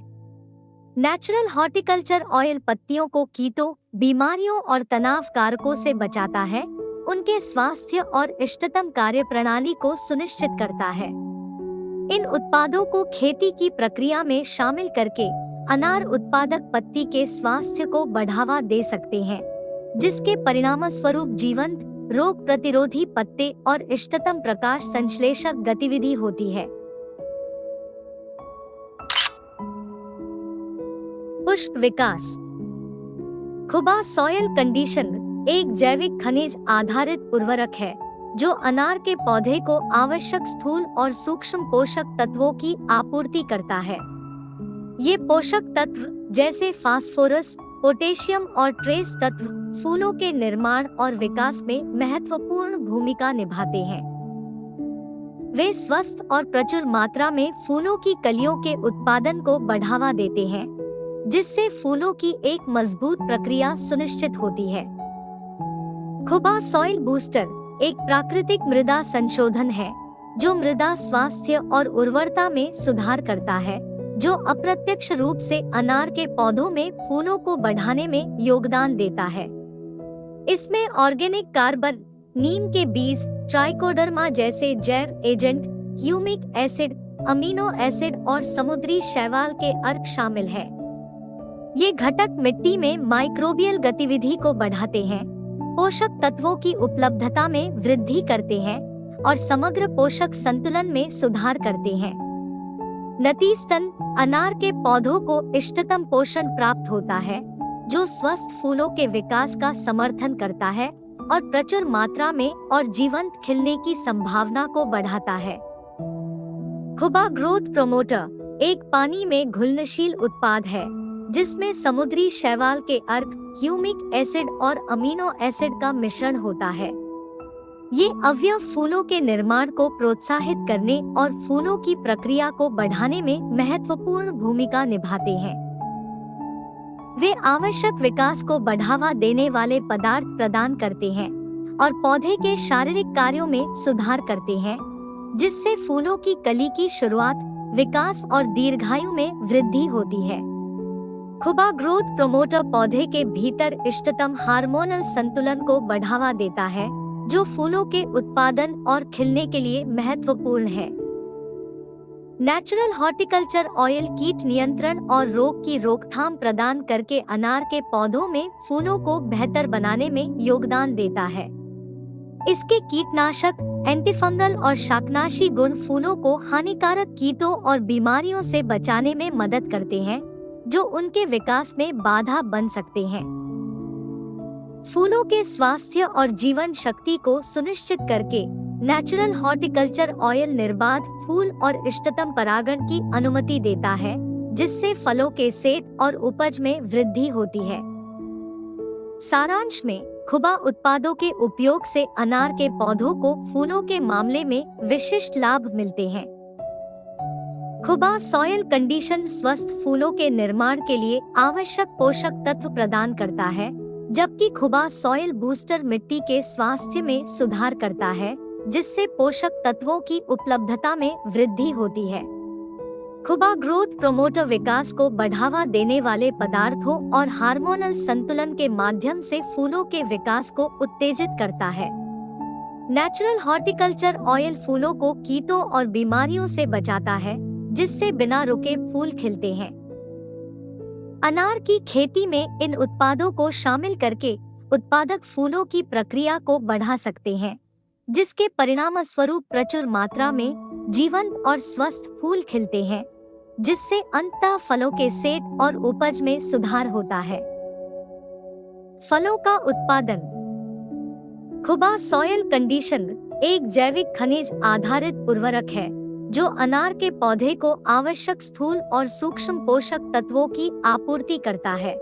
नेचुरल हॉर्टिकल्चर ऑयल पत्तियों को कीटों, बीमारियों और तनाव कारकों से बचाता है, उनके स्वास्थ्य और इष्टतम कार्यप्रणाली को सुनिश्चित करता है। इन उत्पादों को खेती की प्रक्रिया में शामिल करके अनार उत्पादक पत्ती के स्वास्थ्य को बढ़ावा दे सकते हैं, जिसके परिणामस्वरूप जीवंत, रोग प्रतिरोधी पत्ते और इष्टतम प्रकाश संश्लेषक गतिविधि होती है। पुष्प विकास। खुबा सॉयल कंडीशन एक जैविक खनिज आधारित उर्वरक है जो अनार के पौधे को आवश्यक स्थूल और सूक्ष्म पोषक तत्वों की आपूर्ति करता है। ये पोषक तत्व जैसे फास्फोरस, पोटेशियम और ट्रेस तत्व फूलों के निर्माण और विकास में महत्वपूर्ण भूमिका निभाते हैं। वे स्वस्थ और प्रचुर मात्रा में फूलों की कलियों के उत्पादन को बढ़ावा देते हैं, जिससे फूलों की एक मजबूत प्रक्रिया सुनिश्चित होती है। खुबा सॉइल बूस्टर एक प्राकृतिक मृदा संशोधन है जो मृदा स्वास्थ्य और उर्वरता में सुधार करता है, जो अप्रत्यक्ष रूप से अनार के पौधों में फूलों को बढ़ाने में योगदान देता है। इसमें ऑर्गेनिक कार्बन, नीम के बीज, ट्राइकोडर्मा जैसे जैव agent, humic acid, amino acid और समुद्री शैवाल के अर्क शामिल है। ये घटक मिट्टी में माइक्रोबियल गतिविधि को बढ़ाते हैं, पोषक तत्वों की उपलब्धता में वृद्धि करते हैं और समग्र पोषक संतुलन में सुधार करते हैं। नतीजतन अनार के पौधों को इष्टतम पोषण प्राप्त होता है, जो स्वस्थ फूलों के विकास का समर्थन करता है और प्रचुर मात्रा में और जीवंत खिलने की संभावना को बढ़ाता है। खुबा ग्रोथ प्रोमोटर एक पानी में घुलनशील उत्पाद है जिसमें समुद्री शैवाल के अर्क, ह्यूमिक एसिड और अमीनो एसिड का मिश्रण होता है। ये अवयव फूलों के निर्माण को प्रोत्साहित करने और फूलों की प्रक्रिया को बढ़ाने में महत्वपूर्ण भूमिका निभाते हैं। वे आवश्यक विकास को बढ़ावा देने वाले पदार्थ प्रदान करते हैं और पौधे के शारीरिक कार्यों में सुधार करते हैं, जिससे फूलों की कली की शुरुआत, विकास और दीर्घायु में वृद्धि होती है। खुबा ग्रोथ प्रोमोटर पौधे के भीतर इष्टतम हार्मोनल संतुलन को बढ़ावा देता है, जो फूलों के उत्पादन और खिलने के लिए महत्वपूर्ण है। नेचुरल हॉर्टिकल्चर ऑयल कीट नियंत्रण और रोग की रोकथाम प्रदान करके अनार के पौधों में फूलों को बेहतर बनाने में योगदान देता है। इसके कीटनाशक, एंटीफंगल और शाकनाशी गुण फूलों को हानिकारक कीटों और बीमारियों से बचाने में मदद करते हैं, जो उनके विकास में बाधा बन सकते हैं। फूलों के स्वास्थ्य और जीवन शक्ति को सुनिश्चित करके नेचुरल हॉर्टिकल्चर ऑयल निर्बाध फूल और इष्टतम परागण की अनुमति देता है, जिससे फलों के सेट और उपज में वृद्धि होती है। सारांश में, खुबा उत्पादों के उपयोग से अनार के पौधों को फूलों के मामले में विशिष्ट लाभ मिलते हैं। खुबा सॉइल कंडीशन स्वस्थ फूलों के निर्माण के लिए आवश्यक पोषक तत्व प्रदान करता है, जबकि खुबा सॉइल बूस्टर मिट्टी के स्वास्थ्य में सुधार करता है, जिससे पोषक तत्वों की उपलब्धता में वृद्धि होती है। खुबा ग्रोथ प्रोमोटर विकास को बढ़ावा देने वाले पदार्थों और हार्मोनल संतुलन के माध्यम से फूलों के विकास को उत्तेजित करता है। नेचुरल हॉर्टिकल्चर ऑयल फूलों को कीटों और बीमारियों से बचाता है, जिससे बिना रुके फूल खिलते हैं। अनार की खेती में इन उत्पादों को शामिल करके उत्पादक फूलों की प्रक्रिया को बढ़ा सकते हैं, जिसके परिणामस्वरूप प्रचुर मात्रा में जीवंत और स्वस्थ फूल खिलते हैं, जिससे अंततः फलों के सेट और उपज में सुधार होता है। फलों का उत्पादन। खुबा सॉइल कंडीशन एक जैविक खनिज आधारित उर्वरक है जो अनार के पौधे को आवश्यक स्थूल और सूक्ष्म पोषक तत्वों की आपूर्ति करता है।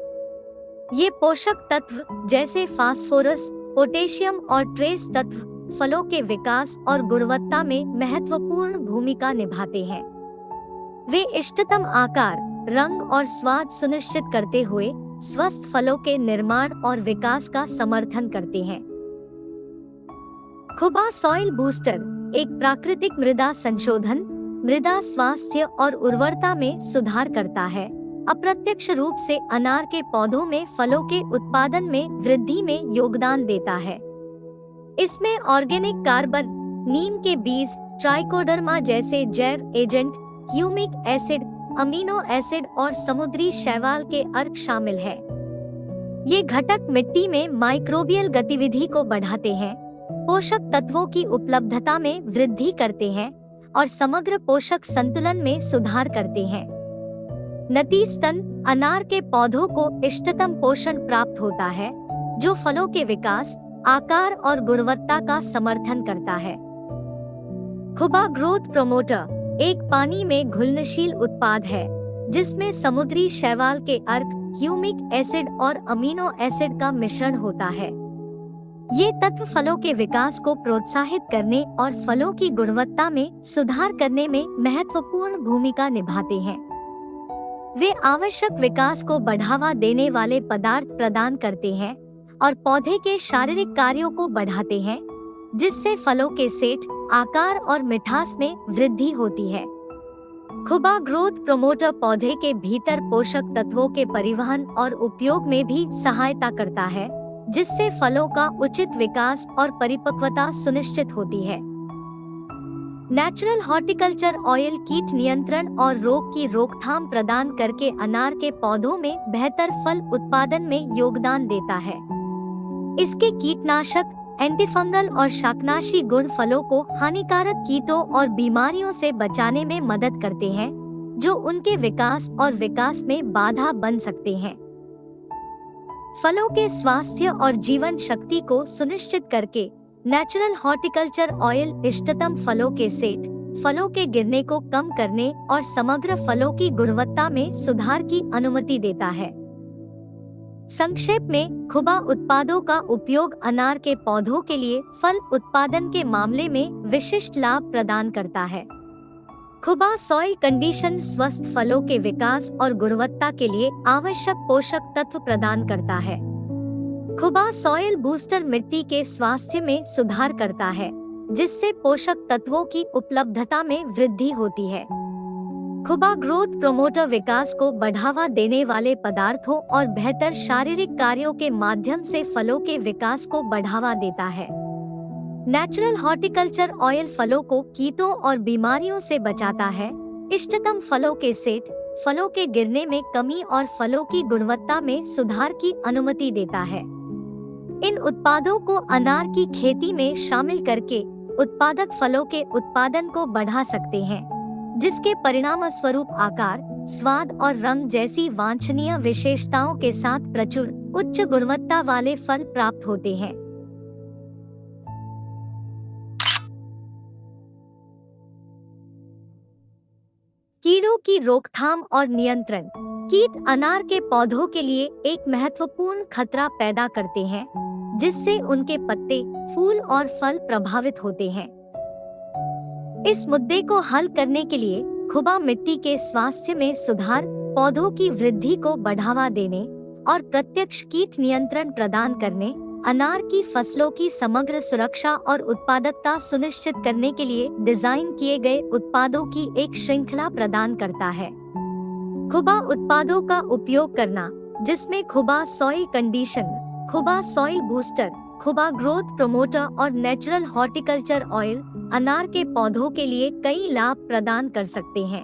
ये पोषक तत्व जैसे फास्फोरस, पोटेशियम और ट्रेस तत्व फलों के विकास और गुणवत्ता में महत्वपूर्ण भूमिका निभाते हैं। वे इष्टतम आकार, रंग और स्वाद सुनिश्चित करते हुए स्वस्थ फलों के निर्माण और विकास का समर्थन करते हैं। खुबा सॉइल बूस्टर एक प्राकृतिक मृदा संशोधन, मृदा स्वास्थ्य और उर्वरता में सुधार करता है, अप्रत्यक्ष रूप से अनार के पौधों में फलों के उत्पादन में वृद्धि में योगदान देता है। इसमें ऑर्गेनिक कार्बन, नीम के बीज, ट्राइकोडर्मा जैसे जैव agent, humic acid, amino acid और समुद्री शैवाल के अर्क शामिल है। ये घटक मिट्टी में माइक्रोबियल गतिविधि को बढ़ाते हैं, पोषक तत्वों की उपलब्धता में वृद्धि करते हैं और समग्र पोषक संतुलन में सुधार करते हैं। नतीजतन अनार के पौधों को इष्टतम पोषण प्राप्त होता है, जो फलों के विकास, आकार और गुणवत्ता का समर्थन करता है। खुबा ग्रोथ प्रोमोटर एक पानी में घुलनशील उत्पाद है जिसमें समुद्री शैवाल के अर्क, ह्यूमिक एसिड और अमीनो एसिड का मिश्रण होता है। ये तत्व फलों के विकास को प्रोत्साहित करने और फलों की गुणवत्ता में सुधार करने में महत्वपूर्ण भूमिका निभाते हैं। वे आवश्यक विकास को बढ़ावा देने वाले पदार्थ प्रदान करते हैं और पौधे के शारीरिक कार्यों को बढ़ाते हैं, जिससे फलों के सेट, आकार और मिठास में वृद्धि होती है। खुबा ग्रोथ प्रोमोटर पौधे के भीतर पोषक तत्वों के परिवहन और उपयोग में भी सहायता करता है, जिससे फलों का उचित विकास और परिपक्वता सुनिश्चित होती है। नेचुरल हॉर्टिकल्चर ऑयल कीट नियंत्रण और रोग की रोकथाम प्रदान करके अनार के पौधों में बेहतर फल उत्पादन में योगदान देता है। इसके कीटनाशक, एंटीफंगल और शाकनाशी गुण फलों को हानिकारक कीटों और बीमारियों से बचाने में मदद करते हैं, जो उनके विकास में बाधा बन सकते हैं। फलों के स्वास्थ्य और जीवन शक्ति को सुनिश्चित करके नेचुरल हॉर्टिकल्चर ऑयल इष्टतम फलों के सेट, फलों के गिरने को कम करने और समग्र फलों की गुणवत्ता में सुधार की अनुमति देता है। संक्षेप में, खुबा उत्पादों का उपयोग अनार के पौधों के लिए फल उत्पादन के मामले में विशिष्ट लाभ प्रदान करता है। खुबा सॉइल कंडीशन स्वस्थ फलों के विकास और गुणवत्ता के लिए आवश्यक पोषक तत्व प्रदान करता है। खुबा सॉइल बूस्टर मिट्टी के स्वास्थ्य में सुधार करता है, जिससे पोषक तत्वों की उपलब्धता में वृद्धि होती है। खुबा ग्रोथ प्रोमोटर विकास को बढ़ावा देने वाले पदार्थों और बेहतर शारीरिक कार्यों के माध्यम से फलों के विकास को बढ़ावा देता है। नेचुरल हॉर्टिकल्चर ऑयल फलों को कीटों और बीमारियों से बचाता है, इष्टतम फलों के सेट, फलों के गिरने में कमी और फलों की गुणवत्ता में सुधार की अनुमति देता है। इन उत्पादों को अनार की खेती में शामिल करके उत्पादक फलों के उत्पादन को बढ़ा सकते हैं, जिसके परिणामस्वरूप आकार, स्वाद और रंग जैसी वांछनीय विशेषताओं के साथ प्रचुर उच्च गुणवत्ता वाले फल प्राप्त होते हैं। कीड़ों की रोकथाम और नियंत्रण। कीट अनार के पौधों के लिए एक महत्वपूर्ण खतरा पैदा करते हैं, जिससे उनके पत्ते, फूल और फल प्रभावित होते हैं। इस मुद्दे को हल करने के लिए खुबा मिट्टी के स्वास्थ्य में सुधार, पौधों की वृद्धि को बढ़ावा देने और प्रत्यक्ष कीट नियंत्रण प्रदान करने, अनार की फसलों की समग्र सुरक्षा और उत्पादकता सुनिश्चित करने के लिए डिजाइन किए गए उत्पादों की एक श्रृंखला प्रदान करता है। खुबा उत्पादों का उपयोग करना, जिसमें खुबा सॉइल कंडीशन, खुबा सॉइल बूस्टर, खुबा ग्रोथ प्रोमोटर और नेचुरल हॉर्टिकल्चर ऑयल, अनार के पौधों के लिए कई लाभ प्रदान कर सकते हैं।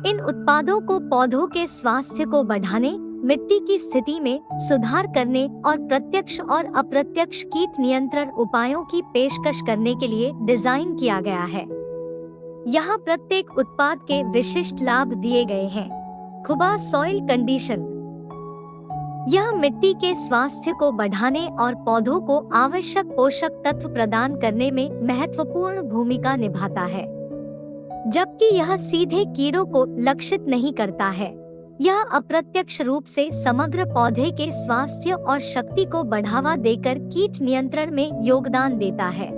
इन उत्पादों को पौधों के स्वास्थ्य को बढ़ाने, मिट्टी की स्थिति में सुधार करने और प्रत्यक्ष और अप्रत्यक्ष कीट नियंत्रण उपायों की पेशकश करने के लिए डिजाइन किया गया है। यहाँ प्रत्येक उत्पाद के विशिष्ट लाभ दिए गए हैं। खुबा सॉइल कंडीशन, यह मिट्टी के स्वास्थ्य को बढ़ाने और पौधों को आवश्यक पोषक तत्व प्रदान करने में महत्वपूर्ण भूमिका निभाता है, जबकि यह सीधे कीड़ों को लक्षित नहीं करता है। यह अप्रत्यक्ष रूप से समग्र पौधे के स्वास्थ्य और शक्ति को बढ़ावा देकर कीट नियंत्रण में योगदान देता है।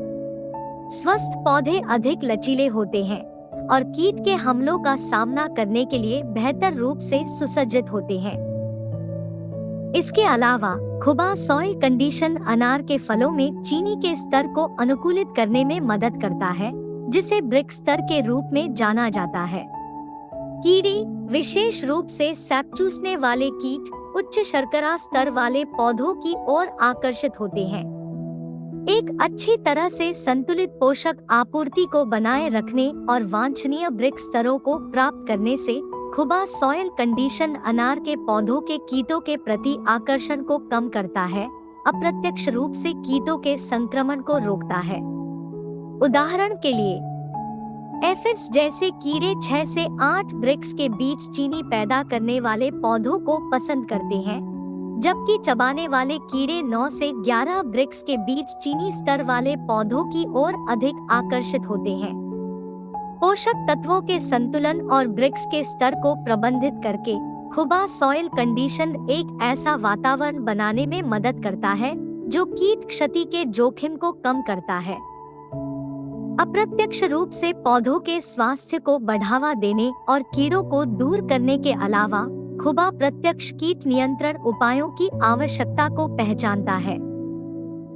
स्वस्थ पौधे अधिक लचीले होते हैं और कीट के हमलों का सामना करने के लिए बेहतर रूप से सुसज्जित होते हैं। इसके अलावा खुबा सॉइल कंडीशन अनार के फलों में चीनी के स्तर को अनुकूलित करने में मदद करता है, जिसे ब्रिक स्तर के रूप में जाना जाता है। कीड़े, विशेष रूप से सैप चूसने वाले कीट, उच्च शर्करा स्तर वाले पौधों की ओर आकर्षित होते हैं। एक अच्छी तरह से संतुलित पोषक आपूर्ति को बनाए रखने और वांछनीय ब्रिक स्तरों को प्राप्त करने से खुबा सॉइल कंडीशन अनार के पौधों के कीटों के प्रति आकर्षण को कम करता है, अप्रत्यक्ष रूप से कीटों के संक्रमण को रोकता है। उदाहरण के लिए, एफिड्स जैसे कीड़े 6 से 8 ब्रिक्स के बीच चीनी पैदा करने वाले पौधों को पसंद करते हैं, जबकि चबाने वाले कीड़े 9 से 11 ब्रिक्स के बीच चीनी स्तर वाले पौधों की ओर अधिक आकर्षित होते हैं। पोषक तत्वों के संतुलन और ब्रिक्स के स्तर को प्रबंधित करके खुबा सॉइल कंडीशन एक ऐसा वातावरण बनाने में मदद करता है जो कीट क्षति के जोखिम को कम करता है। अप्रत्यक्ष रूप से पौधों के स्वास्थ्य को बढ़ावा देने और कीड़ों को दूर करने के अलावा खुबा प्रत्यक्ष कीट नियंत्रण उपायों की आवश्यकता को पहचानता है।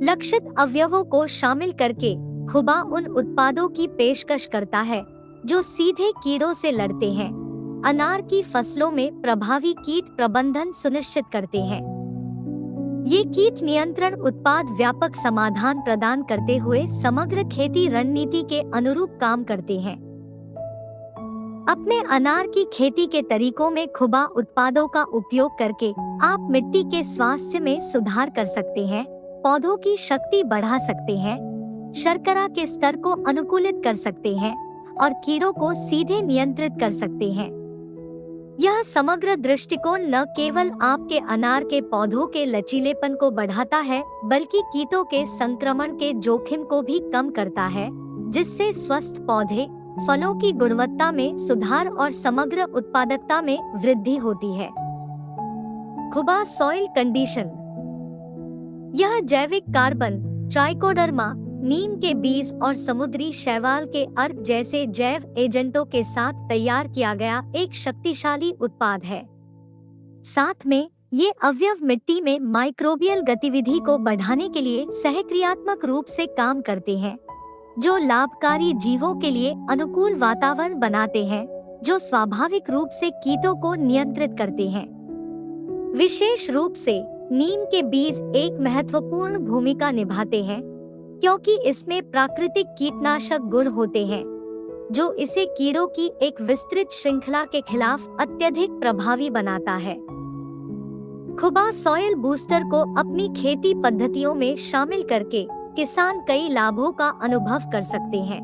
लक्षित अवयवों को शामिल करके खुबा उन उत्पादों की पेशकश करता है जो सीधे कीड़ों से लड़ते हैं, अनार की फसलों में प्रभावी कीट प्रबंधन सुनिश्चित करते हैं। ये कीट नियंत्रण उत्पाद व्यापक समाधान प्रदान करते हुए समग्र खेती रणनीति के अनुरूप काम करते हैं। अपने अनार की खेती के तरीकों में खुबा उत्पादों का उपयोग करके आप मिट्टी के स्वास्थ्य में सुधार कर सकते हैं, पौधों की शक्ति बढ़ा सकते हैं, शर्करा के स्तर को अनुकूलित कर सकते हैं और कीड़ों को सीधे नियंत्रित कर सकते हैं। यह समग्र दृष्टिकोण न केवल आपके अनार के पौधों के लचीलेपन को बढ़ाता है, बल्कि कीटों के संक्रमण के जोखिम को भी कम करता है, जिससे स्वस्थ पौधे, फलों की गुणवत्ता में सुधार और समग्र उत्पादकता में वृद्धि होती है। खुबा सॉइल कंडीशन। यह जैविक कार्बन, ट्राइकोडर्मा, नीम के बीज और समुद्री शैवाल के अर्क जैसे जैव एजेंटों के साथ तैयार किया गया एक शक्तिशाली उत्पाद है। साथ में ये अवयव मिट्टी में माइक्रोबियल गतिविधि को बढ़ाने के लिए सहक्रियात्मक रूप से काम करते हैं, जो लाभकारी जीवों के लिए अनुकूल वातावरण बनाते हैं, जो स्वाभाविक रूप से कीटों को नियंत्रित करते हैं। विशेष रूप से नीम के बीज एक महत्वपूर्ण भूमिका निभाते हैं, क्योंकि इसमें प्राकृतिक कीटनाशक गुण होते हैं, जो इसे कीड़ों की एक विस्तृत श्रृंखला के खिलाफ अत्यधिक प्रभावी बनाता है। खुबा सॉइल बूस्टर को अपनी खेती पद्धतियों में शामिल करके किसान कई लाभों का अनुभव कर सकते हैं।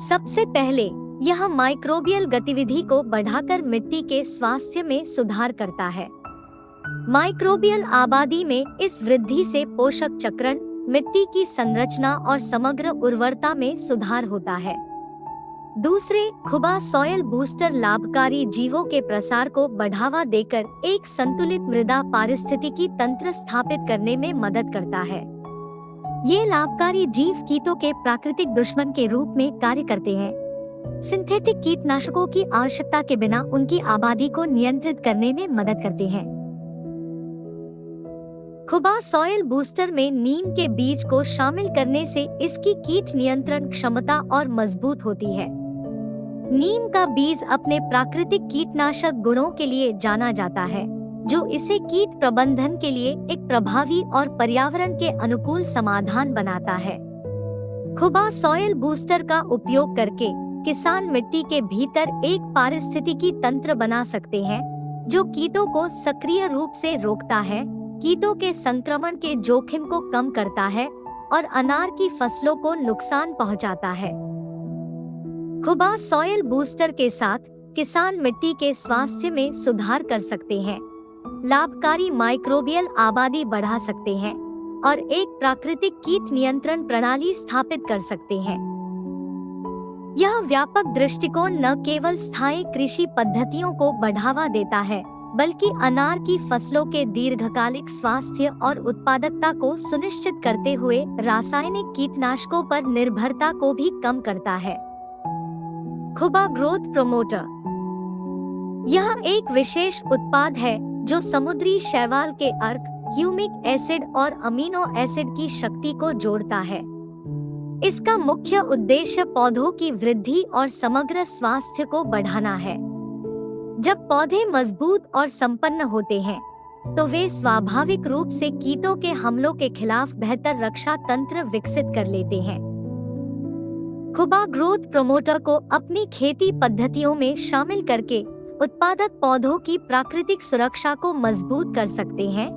सबसे पहले, यह माइक्रोबियल गतिविधि को बढ़ाकर मिट्टी के स्वास्थ्य में सुधार करता है। माइक्रोबियल आबादी में इस वृद्धि से पोषक चक्रण, मिट्टी की संरचना और समग्र उर्वरता में सुधार होता है। दूसरे, खुबा सॉइल बूस्टर लाभकारी जीवों के प्रसार को बढ़ावा देकर एक संतुलित मृदा पारिस्थितिकी तंत्र स्थापित करने में मदद करता है। ये लाभकारी जीव कीटों के प्राकृतिक दुश्मन के रूप में कार्य करते हैं, सिंथेटिक कीटनाशकों की आवश्यकता के बिना उनकी आबादी को नियंत्रित करने में मदद करते हैं। खुबा सॉइल बूस्टर में नीम के बीज को शामिल करने से इसकी कीट नियंत्रण क्षमता और मजबूत होती है। नीम का बीज अपने प्राकृतिक कीटनाशक गुणों के लिए जाना जाता है, जो इसे कीट प्रबंधन के लिए एक प्रभावी और पर्यावरण के अनुकूल समाधान बनाता है। खुबा सॉइल बूस्टर का उपयोग करके किसान मिट्टी के भीतर एक पारिस्थितिकी तंत्र बना सकते हैं, जो कीटों को सक्रिय रूप से रोकता है, कीटों के संक्रमण के जोखिम को कम करता है और अनार की फसलों को नुकसान पहुंचाता है। खुबा सॉइल बूस्टर के साथ किसान मिट्टी के स्वास्थ्य में सुधार कर सकते हैं, लाभकारी माइक्रोबियल आबादी बढ़ा सकते हैं और एक प्राकृतिक कीट नियंत्रण प्रणाली स्थापित कर सकते हैं। यह व्यापक दृष्टिकोण न केवल स्थायी कृषि पद्धतियों को बढ़ावा देता है, बल्कि अनार की फसलों के दीर्घकालिक स्वास्थ्य और उत्पादकता को सुनिश्चित करते हुए रासायनिक कीटनाशकों पर निर्भरता को भी कम करता है। खुबा ग्रोथ प्रोमोटर। यह एक विशेष उत्पाद है जो समुद्री शैवाल के अर्क, ह्यूमिक एसिड और अमीनो एसिड की शक्ति को जोड़ता है। इसका मुख्य उद्देश्य पौधों की वृद्धि और समग्र स्वास्थ्य को बढ़ाना है। जब पौधे मजबूत और संपन्न होते हैं, तो वे स्वाभाविक रूप से कीटों के हमलों के खिलाफ बेहतर रक्षा तंत्र विकसित कर लेते हैं। खुबा ग्रोथ प्रोमोटर को अपनी खेती पद्धतियों में शामिल करके उत्पादक पौधों की प्राकृतिक सुरक्षा को मजबूत कर सकते हैं,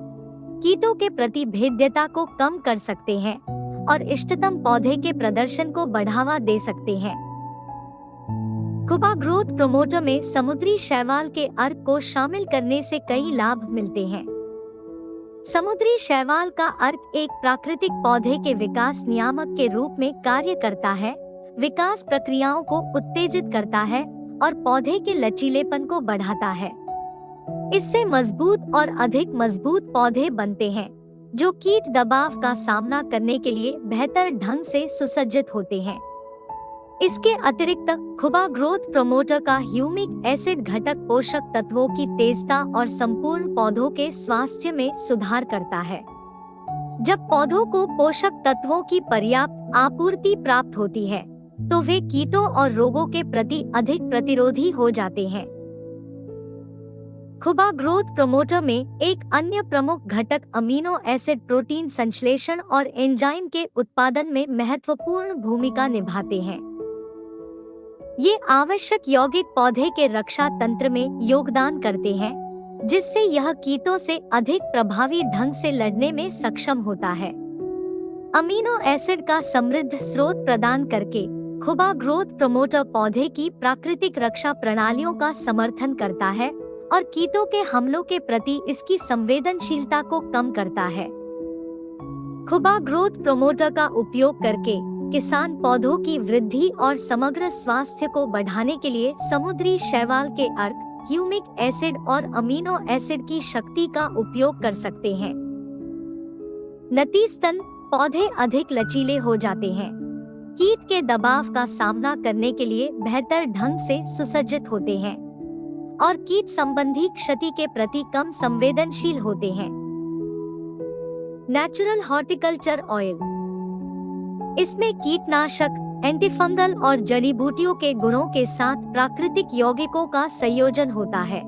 कीटों के प्रति भेद्यता को कम कर सकते हैं और इष्टतम पौधे के प्रदर्शन को बढ़ावा दे सकते हैं। खुबा ग्रोथ प्रोमोटर में समुद्री शैवाल के अर्क को शामिल करने से कई लाभ मिलते हैं। समुद्री शैवाल का अर्क एक प्राकृतिक पौधे के विकास नियामक के रूप में कार्य करता है, विकास प्रक्रियाओं को उत्तेजित करता है और पौधे के लचीलेपन को बढ़ाता है। इससे मजबूत और अधिक मजबूत पौधे बनते हैं, जो कीट दबाव का सामना करने के लिए बेहतर ढंग से सुसज्जित होते हैं। इसके अतिरिक्त खुबा ग्रोथ प्रोमोटर का ह्यूमिक एसिड घटक पोषक तत्वों की तेजता और संपूर्ण पौधों के स्वास्थ्य में सुधार करता है। जब पौधों को पोषक तत्वों की पर्याप्त आपूर्ति प्राप्त होती है, तो वे कीटों और रोगों के प्रति अधिक प्रतिरोधी हो जाते हैं। खुबा ग्रोथ प्रोमोटर में एक अन्य प्रमुख घटक अमीनो एसिड प्रोटीन संश्लेषण और एंजाइम के उत्पादन में महत्वपूर्ण भूमिका निभाते हैं। ये आवश्यक यौगिक पौधे के रक्षा तंत्र में योगदान करते हैं, जिससे यह कीटों से अधिक प्रभावी ढंग से लड़ने में सक्षम होता है। अमीनो एसिड का समृद्ध स्रोत प्रदान करके खुबा ग्रोथ प्रमोटर पौधे की प्राकृतिक रक्षा प्रणालियों का समर्थन करता है और कीटों के हमलों के प्रति इसकी संवेदनशीलता को कम करता है। खुबा ग्रोथ प्रोमोटर का उपयोग करके किसान पौधों की वृद्धि और समग्र स्वास्थ्य को बढ़ाने के लिए समुद्री शैवाल के अर्क, ह्यूमिक एसिड और अमीनो एसिड की शक्ति का उपयोग कर सकते हैं। नतीजतन पौधे अधिक लचीले हो जाते हैं, कीट के दबाव का सामना करने के लिए बेहतर ढंग से सुसज्जित होते हैं और कीट संबंधी क्षति के प्रति कम संवेदनशील होते हैं। नेचुरल हॉर्टिकल्चर ऑयल, इसमें कीटनाशक, एंटीफंगल और जड़ी बूटियों के गुणों के साथ प्राकृतिक यौगिकों का संयोजन होता है।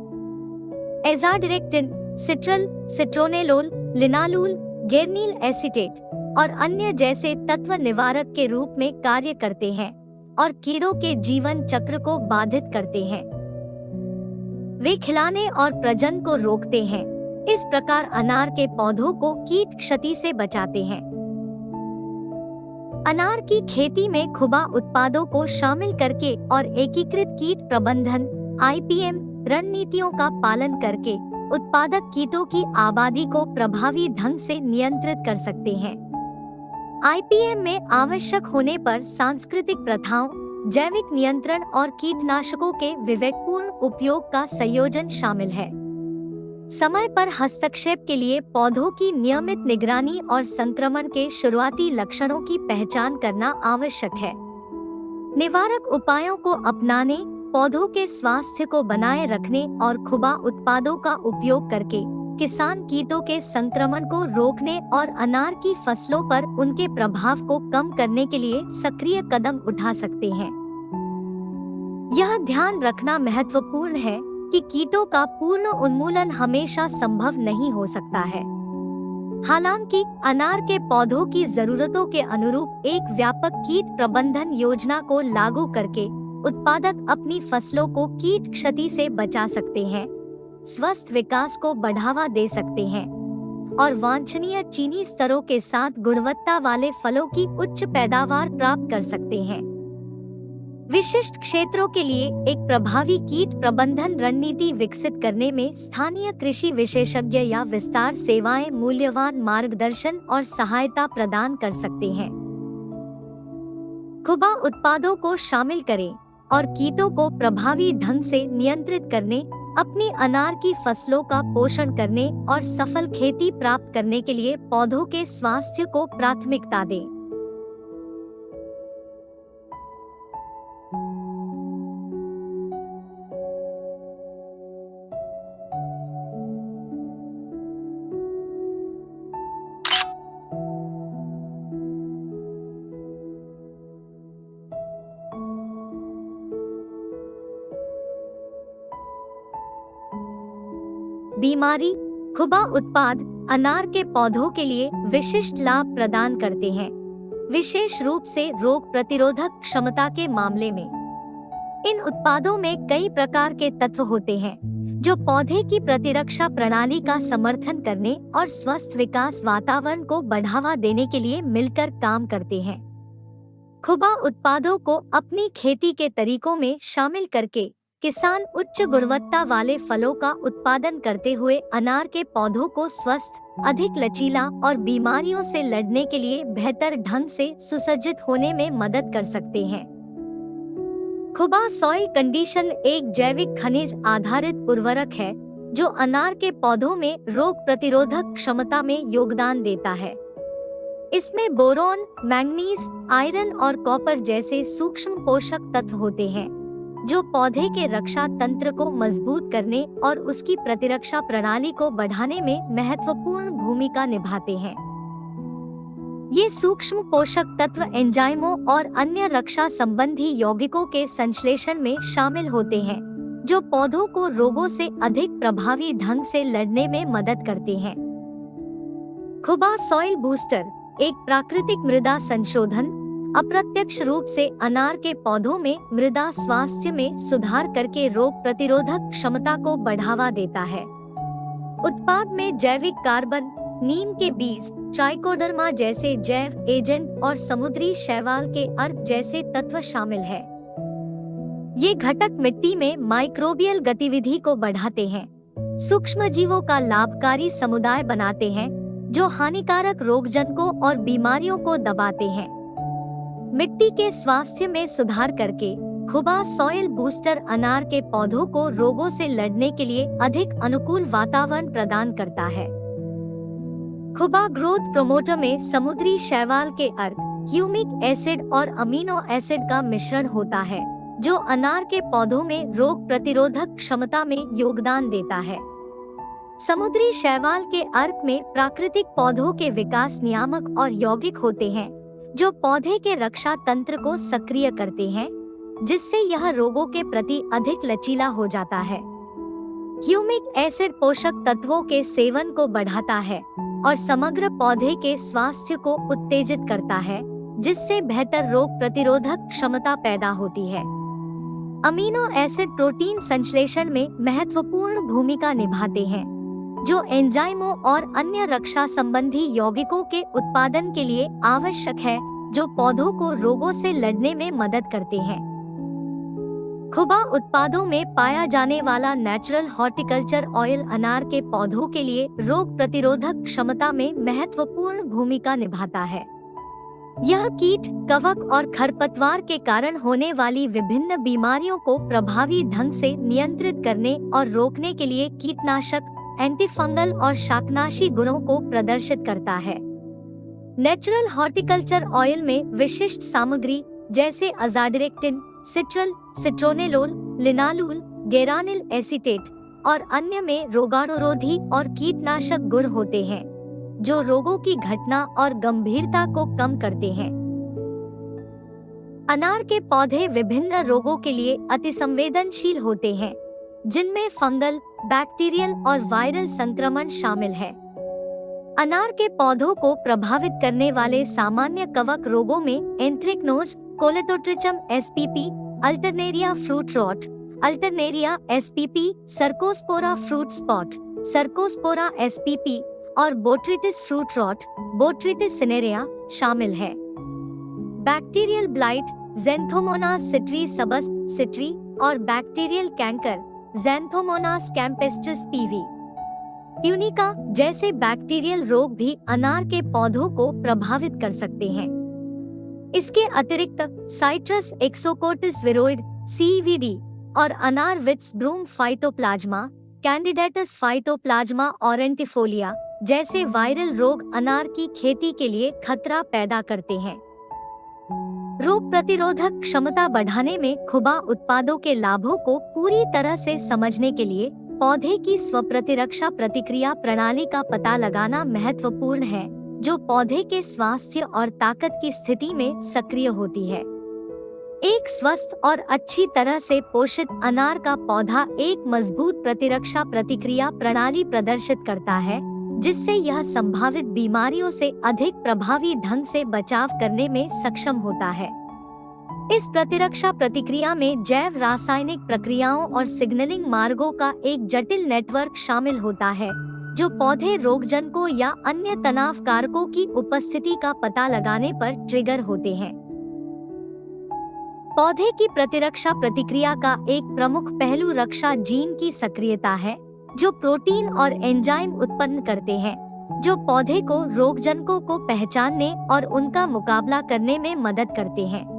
एजाडिरेक्टिन, सिट्रल, सिट्रोनेलोल, लिनालूल, गेरनील एसीटेट और अन्य जैसे तत्व निवारक के रूप में कार्य करते हैं और कीड़ों के जीवन चक्र को बाधित करते हैं। वे खिलाने और प्रजनन को रोकते हैं, इस प्रकार अनार के पौधों को कीट क्षति से बचाते हैं। अनार की खेती में खुबा उत्पादों को शामिल करके और एकीकृत कीट प्रबंधन (IPM) रणनीतियों का पालन करके उत्पादक कीटों की आबादी को प्रभावी ढंग से नियंत्रित कर सकते हैं। IPM में आवश्यक होने पर सांस्कृतिक प्रथाओं, जैविक नियंत्रण और कीटनाशकों के विवेकपूर्ण उपयोग का संयोजन शामिल है। समय पर हस्तक्षेप के लिए पौधों की नियमित निगरानी और संक्रमण के शुरुआती लक्षणों की पहचान करना आवश्यक है। निवारक उपायों को अपनाने, पौधों के स्वास्थ्य को बनाए रखने और खुबा उत्पादों का उपयोग करके किसान कीटों के संक्रमण को रोकने और अनार की फसलों पर उनके प्रभाव को कम करने के लिए सक्रिय कदम उठा सकते हैं। यह ध्यान रखना महत्वपूर्ण है कि कीटों का पूर्ण उन्मूलन हमेशा संभव नहीं हो सकता है। हालांकि अनार के पौधों की जरूरतों के अनुरूप एक व्यापक कीट प्रबंधन योजना को लागू करके उत्पादक अपनी फसलों को कीट क्षति से बचा सकते हैं, स्वस्थ विकास को बढ़ावा दे सकते हैं और वांछनीय चीनी स्तरों के साथ गुणवत्ता वाले फलों की उच्च पैदावार प्राप्त कर सकते हैं। विशिष्ट क्षेत्रों के लिए एक प्रभावी कीट प्रबंधन रणनीति विकसित करने में स्थानीय कृषि विशेषज्ञ या विस्तार सेवाएं मूल्यवान मार्गदर्शन और सहायता प्रदान कर सकते हैं। खुबा उत्पादों को शामिल करें और कीटों को प्रभावी ढंग से नियंत्रित करने, अपनी अनार की फसलों का पोषण करने और सफल खेती प्राप्त करने के लिए पौधों के स्वास्थ्य को प्राथमिकता दें। बीमारी, खुबा उत्पाद अनार के पौधों के लिए विशिष्ट लाभ प्रदान करते हैं, विशेष रूप से रोग प्रतिरोधक क्षमता के मामले में। इन उत्पादों में कई प्रकार के तत्व होते हैं जो पौधे की प्रतिरक्षा प्रणाली का समर्थन करने और स्वस्थ विकास वातावरण को बढ़ावा देने के लिए मिलकर काम करते हैं। खुबा उत्पादों को अपनी खेती के तरीकों में शामिल करके किसान उच्च गुणवत्ता वाले फलों का उत्पादन करते हुए अनार के पौधों को स्वस्थ, अधिक लचीला और बीमारियों से लड़ने के लिए बेहतर ढंग से सुसज्जित होने में मदद कर सकते हैं। खुबा सॉइल कंडीशन एक जैविक खनिज आधारित उर्वरक है जो अनार के पौधों में रोग प्रतिरोधक क्षमता में योगदान देता है। इसमें बोरोन, मैंगनीज, आयरन और कॉपर जैसे सूक्ष्म पोषक तत्व होते हैं जो पौधे के रक्षा तंत्र को मजबूत करने और उसकी प्रतिरक्षा प्रणाली को बढ़ाने में महत्वपूर्ण भूमिका निभाते हैं। ये सूक्ष्म पोषक तत्व एंजाइमों और अन्य रक्षा संबंधी यौगिकों के संश्लेषण में शामिल होते हैं जो पौधों को रोगों से अधिक प्रभावी ढंग से लड़ने में मदद करते हैं। खुबा सॉइल बूस्टर एक प्राकृतिक मृदा संशोधन अप्रत्यक्ष रूप से अनार के पौधों में मृदा स्वास्थ्य में सुधार करके रोग प्रतिरोधक क्षमता को बढ़ावा देता है। उत्पाद में जैविक कार्बन, नीम के बीज, ट्राइकोडर्मा जैसे जैव एजेंट और समुद्री शैवाल के अर्क जैसे तत्व शामिल है। ये घटक मिट्टी में माइक्रोबियल गतिविधि को बढ़ाते हैं, सूक्ष्म जीवों का लाभकारी समुदाय बनाते हैं जो हानिकारक रोगजनकों और बीमारियों को दबाते हैं। मिट्टी के स्वास्थ्य में सुधार करके खुबा सॉइल बूस्टर अनार के पौधों को रोगों से लड़ने के लिए अधिक अनुकूल वातावरण प्रदान करता है। खुबा ग्रोथ प्रोमोटर में समुद्री शैवाल के अर्क, ह्यूमिक एसिड और अमीनो एसिड का मिश्रण होता है जो अनार के पौधों में रोग प्रतिरोधक क्षमता में योगदान देता है। समुद्री शैवाल के अर्क में प्राकृतिक पौधों के विकास नियामक और यौगिक होते हैं जो पौधे के रक्षा तंत्र को सक्रिय करते हैं, जिससे यह रोगों के प्रति अधिक लचीला हो जाता है। ह्यूमिक एसिड पोषक तत्वों के सेवन को बढ़ाता है और समग्र पौधे के स्वास्थ्य को उत्तेजित करता है, जिससे बेहतर रोग प्रतिरोधक क्षमता पैदा होती है। अमीनो एसिड प्रोटीन संश्लेषण में महत्वपूर्ण भूमिका निभाते हैं, जो एंजाइमों और अन्य रक्षा संबंधी यौगिकों के उत्पादन के लिए आवश्यक है, जो पौधों को रोगों से लड़ने में मदद करते हैं। खुबा उत्पादों में पाया जाने वाला नेचुरल हॉर्टिकल्चर ऑयल अनार के पौधों के लिए रोग प्रतिरोधक क्षमता में महत्वपूर्ण भूमिका निभाता है। यह कीट, कवक और खरपतवार के कारण होने वाली विभिन्न बीमारियों को प्रभावी ढंग से नियंत्रित करने और रोकने के लिए कीटनाशक, एंटीफंगल और शाकनाशी गुणों को प्रदर्शित करता है। नेचुरल हॉर्टिकल्चर ऑयल में विशिष्ट सामग्री जैसे अजाडिरेक्टिन, सिट्रल, सिट्रोनेलोल, लिनालूल, गेरानिल एसीटेट और अन्य में रोगाणुरोधी और कीटनाशक गुण होते हैं, जो रोगों की घटना और गंभीरता को कम करते हैं। अनार के पौधे विभिन्न रोगों के लिए अतिसंवेदनशील होते हैं, जिनमें फंगल, बैक्टीरियल और वायरल संक्रमण शामिल है। अनार के पौधों को प्रभावित करने वाले सामान्य कवक रोगों में anthracnose, Colletotrichum spp, Alternaria fruit rot, Alternaria spp, Cercospora fruit spot, Cercospora spp और Botrytis fruit rot, Botrytis cinerea शामिल है। Bacterial blight, Xanthomonas citri subsp citri और bacterial canker, Xanthomonas campestris pv punicae जैसे बैक्टीरियल रोग भी अनार के पौधों को प्रभावित कर सकते हैं। इसके अतिरिक्त साइट्रस एक्सोकोटिस विरोइड (CVD) और अनार witches broom phytoplasma, Candidatus phytoplasma aurantifolia जैसे वायरल रोग अनार की खेती के लिए खतरा पैदा करते हैं। रोग प्रतिरोधक क्षमता बढ़ाने में खुबा उत्पादों के लाभों को पूरी तरह से समझने के लिए पौधे की स्वप्रतिरक्षा प्रतिक्रिया प्रणाली का पता लगाना महत्वपूर्ण है, जो पौधे के स्वास्थ्य और ताकत की स्थिति में सक्रिय होती है। एक स्वस्थ और अच्छी तरह से पोषित अनार का पौधा एक मजबूत प्रतिरक्षा प्रतिक्रिया प्रणाली प्रदर्शित करता है, जिससे यह संभावित बीमारियों से अधिक प्रभावी ढंग से बचाव करने में सक्षम होता है। इस प्रतिरक्षा प्रतिक्रिया में जैव रासायनिक प्रक्रियाओं और सिग्नलिंग मार्गों का एक जटिल नेटवर्क शामिल होता है, जो पौधे रोगजनकों या अन्य तनाव कारकों की उपस्थिति का पता लगाने पर ट्रिगर होते हैं। पौधे की प्रतिरक्षा प्रतिक्रिया का एक प्रमुख पहलू रक्षा जीन की सक्रियता है, जो प्रोटीन और एंजाइम उत्पन्न करते हैं, जो पौधे को रोगजनकों को पहचानने और उनका मुकाबला करने में मदद करते हैं।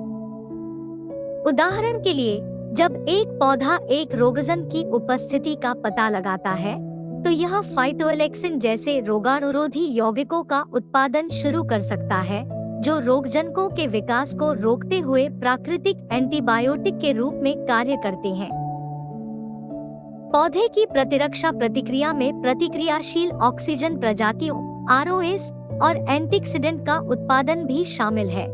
उदाहरण के लिए, जब एक पौधा एक रोगजन की उपस्थिति का पता लगाता है, तो यह फाइटोएलेक्सिन जैसे रोगाणुरोधी यौगिकों का उत्पादन शुरू कर सकता है, जो रोगजनकों के विकास को रोकते हुए प्राकृतिक एंटीबायोटिक के रूप में कार्य करते हैं। पौधे की प्रतिरक्षा प्रतिक्रिया में प्रतिक्रियाशील ऑक्सीजन प्रजातियों ROS और एंटीऑक्सीडेंट का उत्पादन भी शामिल है।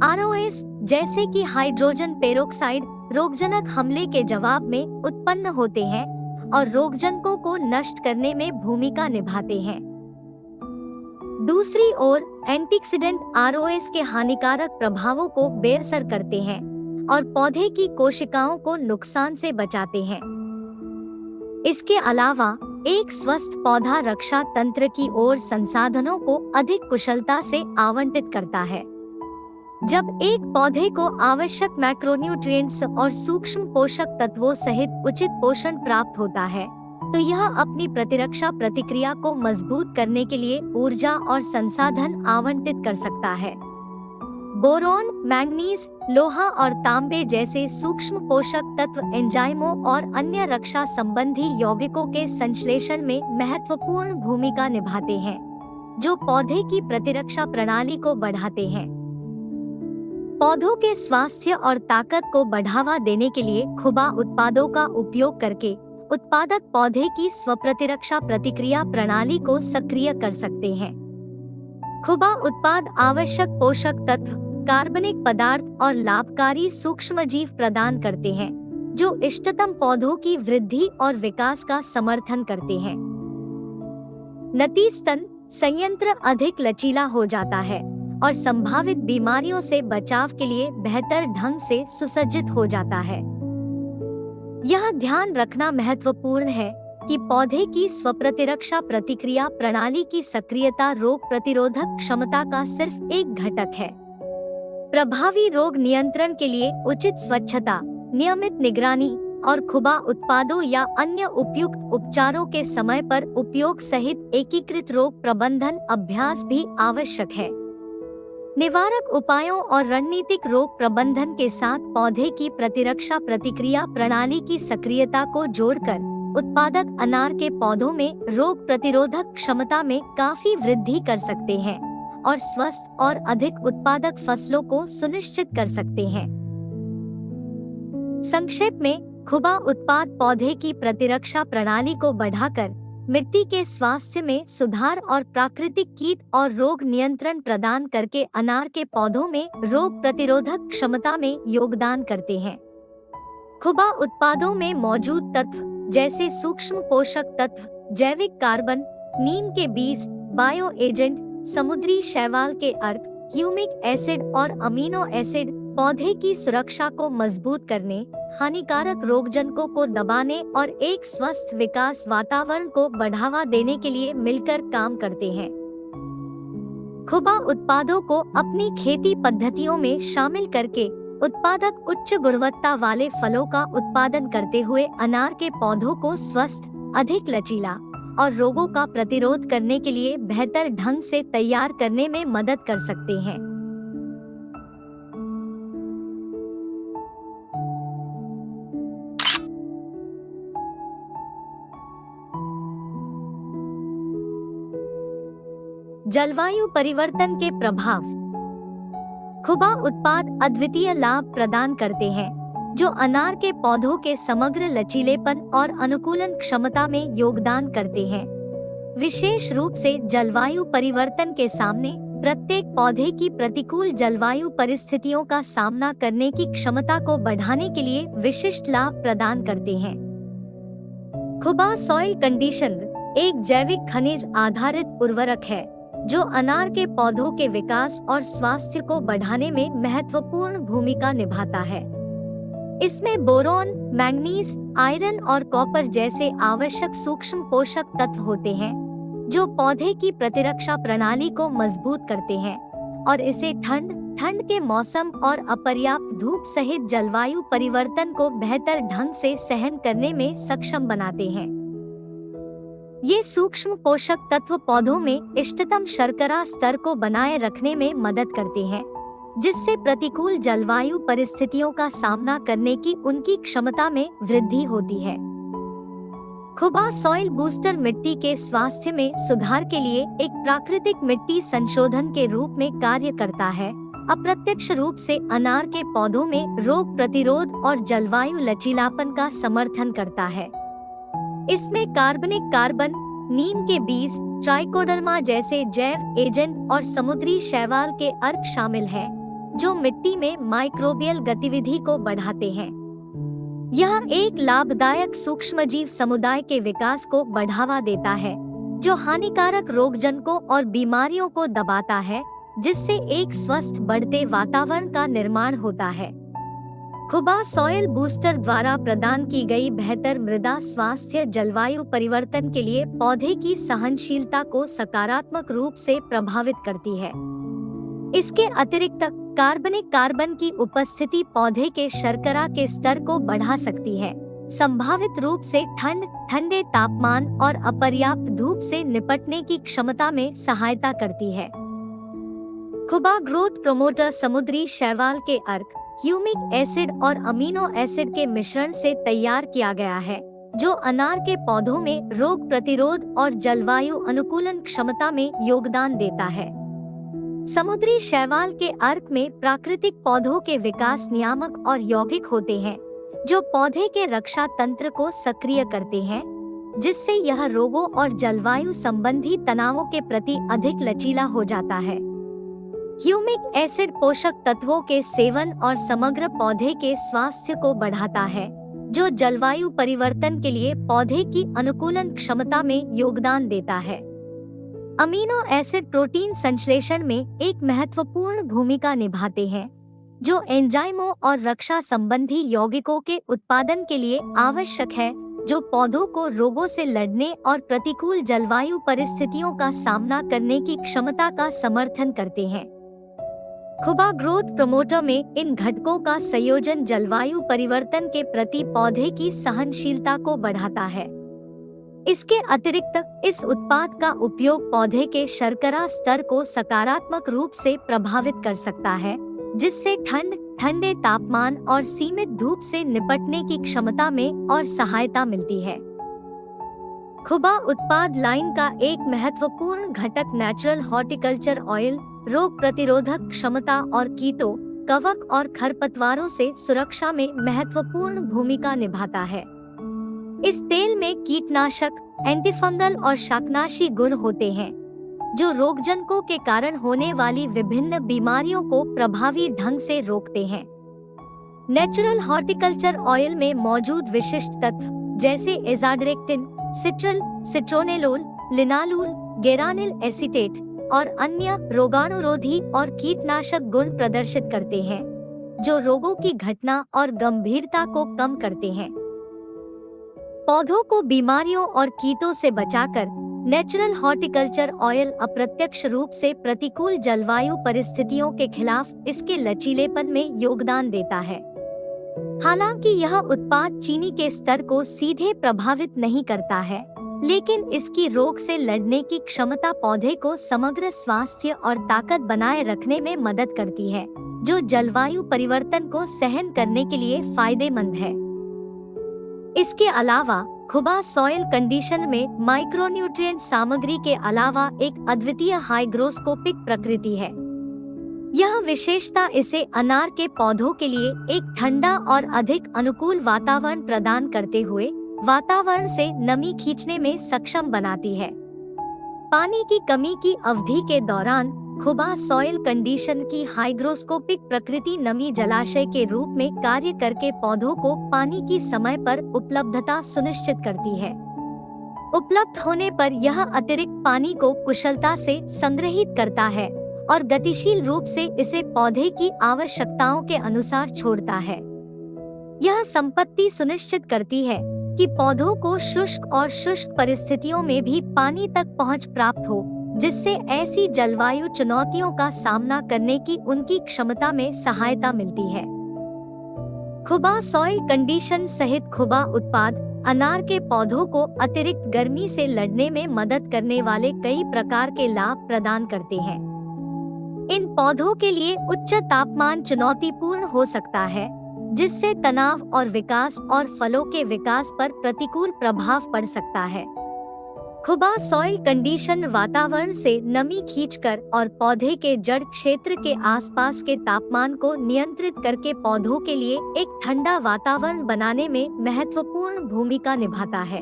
ROS जैसे कि हाइड्रोजन पेरोक्साइड, रोगजनक हमले के जवाब में उत्पन्न होते हैं और रोगजनकों को नष्ट करने में भूमिका निभाते हैं। दूसरी ओर एंटीऑक्सीडेंट आरओएस के हानिकारक प्रभावों को बेअसर करते हैं और पौधे की कोशिकाओं को नुकसान से बचाते हैं। इसके अलावा एक स्वस्थ पौधा रक्षा तंत्र की ओर संसाधनों को अधिक कुशलता से आवंटित करता है। जब एक पौधे को आवश्यक मैक्रोन्यूट्रिएंट्स और सूक्ष्म पोषक तत्वों सहित उचित पोषण प्राप्त होता है, तो यह अपनी प्रतिरक्षा प्रतिक्रिया को मजबूत करने के लिए ऊर्जा और संसाधन आवंटित कर सकता है। बोरॉन, मैंगनीज, लोहा और तांबे जैसे सूक्ष्म पोषक तत्व एंजाइमों और अन्य रक्षा संबंधी यौगिकों के संश्लेषण में महत्वपूर्ण भूमिका निभाते हैं, जो पौधे की प्रतिरक्षा प्रणाली को बढ़ाते हैं। पौधों के स्वास्थ्य और ताकत को बढ़ावा देने के लिए खुबा उत्पादों का उपयोग करके उत्पादक पौधे की स्वप्रतिरक्षा प्रतिक्रिया प्रणाली को सक्रिय कर सकते हैं। खुबा उत्पाद आवश्यक पोषक तत्व, कार्बनिक पदार्थ और लाभकारी सूक्ष्मजीव प्रदान करते हैं, जो इष्टतम पौधों की वृद्धि और विकास का समर्थन करते हैं। नतीजतन संयंत्र अधिक लचीला हो जाता है और संभावित बीमारियों से बचाव के लिए बेहतर ढंग से सुसज्जित हो जाता है। यह ध्यान रखना महत्वपूर्ण है कि पौधे की स्वप्रतिरक्षा प्रतिक्रिया प्रणाली की सक्रियता रोग प्रतिरोधक क्षमता का सिर्फ एक घटक है। प्रभावी रोग नियंत्रण के लिए उचित स्वच्छता, नियमित निगरानी और खुबा उत्पादों या अन्य उपयुक्त उपचारों के समय पर उपयोग सहित एकीकृत रोग प्रबंधन अभ्यास भी आवश्यक है। निवारक उपायों और रणनीतिक रोग प्रबंधन के साथ पौधे की प्रतिरक्षा प्रतिक्रिया प्रणाली की सक्रियता को जोड़कर उत्पादक अनार के पौधों में रोग प्रतिरोधक क्षमता में काफी वृद्धि कर सकते हैं और स्वस्थ और अधिक उत्पादक फसलों को सुनिश्चित कर सकते हैं। संक्षेप में, खुबा उत्पाद पौधे की प्रतिरक्षा प्रणाली को बढ़ाकर मिट्टी के स्वास्थ्य में सुधार और प्राकृतिक कीट और रोग नियंत्रण प्रदान करके अनार के पौधों में रोग प्रतिरोधक क्षमता में योगदान करते हैं। खुबा उत्पादों में मौजूद तत्व जैसे सूक्ष्म पोषक तत्व, जैविक कार्बन, नीम के बीज, बायो एजेंट, समुद्री शैवाल के अर्क, ह्यूमिक एसिड और अमीनो एसिड पौधे की सुरक्षा को मजबूत करने, हानिकारक रोगजनकों को दबाने और एक स्वस्थ विकास वातावरण को बढ़ावा देने के लिए मिलकर काम करते हैं। खुबा उत्पादों को अपनी खेती पद्धतियों में शामिल करके उत्पादक उच्च गुणवत्ता वाले फलों का उत्पादन करते हुए अनार के पौधों को स्वस्थ, अधिक लचीला और रोगों का प्रतिरोध करने के लिए बेहतर ढंग से तैयार करने में मदद कर सकते हैं। जलवायु परिवर्तन के प्रभाव। खुबा उत्पाद अद्वितीय लाभ प्रदान करते हैं, जो अनार के पौधों के समग्र लचीलेपन और अनुकूलन क्षमता में योगदान करते हैं। विशेष रूप से जलवायु परिवर्तन के सामने प्रत्येक पौधे की प्रतिकूल जलवायु परिस्थितियों का सामना करने की क्षमता को बढ़ाने के लिए विशिष्ट लाभ प्रदान करते हैं। खुबा सॉइल कंडीशनर एक जैविक खनिज आधारित उर्वरक है जो अनार के पौधों के विकास और स्वास्थ्य को बढ़ाने में महत्वपूर्ण भूमिका निभाता है। इसमें बोरॉन, मैंगनीज, आयरन और कॉपर जैसे आवश्यक सूक्ष्म पोषक तत्व होते हैं, जो पौधे की प्रतिरक्षा प्रणाली को मजबूत करते हैं और इसे ठंड के मौसम और अपर्याप्त धूप सहित जलवायु परिवर्तन को बेहतर ढंग से सहन करने में सक्षम बनाते हैं। ये सूक्ष्म पोषक तत्व पौधों में इष्टतम शर्करा स्तर को बनाए रखने में मदद करते हैं, जिससे प्रतिकूल जलवायु परिस्थितियों का सामना करने की उनकी क्षमता में वृद्धि होती है। खुबा सॉइल बूस्टर मिट्टी के स्वास्थ्य में सुधार के लिए एक प्राकृतिक मिट्टी संशोधन के रूप में कार्य करता है, अप्रत्यक्ष रूप से अनार के पौधों में रोग प्रतिरोध और जलवायु लचीलापन का समर्थन करता है। इसमें कार्बनिक कार्बन, नीम के बीज, ट्राइकोडर्मा जैसे जैव एजेंट और समुद्री शैवाल के अर्क शामिल हैं, जो मिट्टी में माइक्रोबियल गतिविधि को बढ़ाते हैं यह एक लाभदायक सूक्ष्मजीव समुदाय के विकास को बढ़ावा देता है, जो हानिकारक रोगजनकों और बीमारियों को दबाता है, जिससे एक स्वस्थ बढ़ते वातावरण का निर्माण होता है। खुबा सॉइल बूस्टर द्वारा प्रदान की गई बेहतर मृदा स्वास्थ्य जलवायु परिवर्तन के लिए पौधे की सहनशीलता को सकारात्मक रूप से प्रभावित करती है। इसके अतिरिक्त कार्बन की उपस्थिति पौधे के शर्करा के स्तर को बढ़ा सकती है, संभावित रूप से ठंडे तापमान और अपर्याप्त धूप से निपटने की क्षमता में सहायता करती है। खुबा ग्रोथ प्रोमोटर समुद्री शैवाल के अर्क, ह्यूमिक एसिड और अमीनो एसिड के मिश्रण से तैयार किया गया है, जो अनार के पौधों में रोग प्रतिरोध और जलवायु अनुकूलन क्षमता में योगदान देता है। समुद्री शैवाल के अर्क में प्राकृतिक पौधों के विकास नियामक और यौगिक होते हैं, जो पौधे के रक्षा तंत्र को सक्रिय करते हैं, जिससे यह रोगों और जलवायु संबंधी तनावों के प्रति अधिक लचीला हो जाता है। ह्यूमिक एसिड पोषक तत्वों के सेवन और समग्र पौधे के स्वास्थ्य को बढ़ाता है, जो जलवायु परिवर्तन के लिए पौधे की अनुकूलन क्षमता में योगदान देता है। अमीनो एसिड प्रोटीन संश्लेषण में एक महत्वपूर्ण भूमिका निभाते हैं, जो एंजाइमों और रक्षा संबंधी यौगिकों के उत्पादन के लिए आवश्यक है, जो पौधों को रोगों से लड़ने और प्रतिकूल जलवायु परिस्थितियों का सामना करने की क्षमता का समर्थन करते हैं। खुबा ग्रोथ प्रमोटर में इन घटकों का संयोजन जलवायु परिवर्तन के प्रति पौधे की सहनशीलता को बढ़ाता है। इसके अतिरिक्त इस उत्पाद का उपयोग पौधे के शर्करा स्तर को सकारात्मक रूप से प्रभावित कर सकता है, जिससे ठंडे तापमान और सीमित धूप से निपटने की क्षमता में और सहायता मिलती है। खुबा उत्पाद लाइन का एक महत्वपूर्ण घटक नेचुरल हॉर्टिकल्चर ऑयल रोग प्रतिरोधक क्षमता और कीटों, कवक और खरपतवारों से सुरक्षा में महत्वपूर्ण भूमिका निभाता है। इस तेल में कीटनाशक, एंटीफंगल और शाकनाशी गुण होते हैं, जो रोगजनकों के कारण होने वाली विभिन्न बीमारियों को प्रभावी ढंग से रोकते हैं। नेचुरल हॉर्टिकल्चर ऑयल में मौजूद विशिष्ट तत्व जैसे एजाडिरेक्टिन, सिट्रल, सिट्रोनेलोल, लिनालूल, गेरानिल एसीटेट और अन्य रोगाणुरोधी और कीटनाशक गुण प्रदर्शित करते हैं, जो रोगों की घटना और गंभीरता को कम करते हैं। पौधों को बीमारियों और कीटों से बचाकर नेचुरल हॉर्टिकल्चर ऑयल अप्रत्यक्ष रूप से प्रतिकूल जलवायु परिस्थितियों के खिलाफ इसके लचीलेपन में योगदान देता है। हालांकि यह उत्पाद चीनी के स्तर को सीधे प्रभावित नहीं करता है, लेकिन इसकी रोग से लड़ने की क्षमता पौधे को समग्र स्वास्थ्य और ताकत बनाए रखने में मदद करती है, जो जलवायु परिवर्तन को सहन करने के लिए फायदेमंद है। इसके अलावा खुबा सॉइल कंडीशन में माइक्रोन्यूट्रिएंट सामग्री के अलावा एक अद्वितीय हाइग्रोस्कोपिक प्रकृति है। यह विशेषता इसे अनार के पौधों के लिए एक ठंडा और अधिक अनुकूल वातावरण प्रदान करते हुए वातावरण से नमी खींचने में सक्षम बनाती है। पानी की कमी की अवधि के दौरान खुबा सॉइल कंडीशन की हाइग्रोस्कोपिक प्रकृति नमी जलाशय के रूप में कार्य करके पौधों को पानी की समय पर उपलब्धता सुनिश्चित करती है। उपलब्ध होने पर यह अतिरिक्त पानी को कुशलता से संग्रहित करता है और गतिशील रूप से इसे पौधे की आवश्यकताओं के अनुसार छोड़ता है। यह संपत्ति सुनिश्चित करती है कि पौधों को शुष्क और शुष्क परिस्थितियों में भी पानी तक पहुंच प्राप्त हो, जिससे ऐसी जलवायु चुनौतियों का सामना करने की उनकी क्षमता में सहायता मिलती है। खुबा सॉइल कंडीशन सहित खुबा उत्पाद अनार के पौधों को अतिरिक्त गर्मी से लड़ने में मदद करने वाले कई प्रकार के लाभ प्रदान करते हैं। इन पौधों के लिए उच्च तापमान चुनौतीपूर्ण हो सकता है, जिससे तनाव और विकास और फलों के विकास पर प्रतिकूल प्रभाव पड़ सकता है। खुबा सॉइल कंडीशन वातावरण से नमी खींचकर और पौधे के जड़ क्षेत्र के आसपास के तापमान को नियंत्रित करके पौधों के लिए एक ठंडा वातावरण बनाने में महत्वपूर्ण भूमिका निभाता है।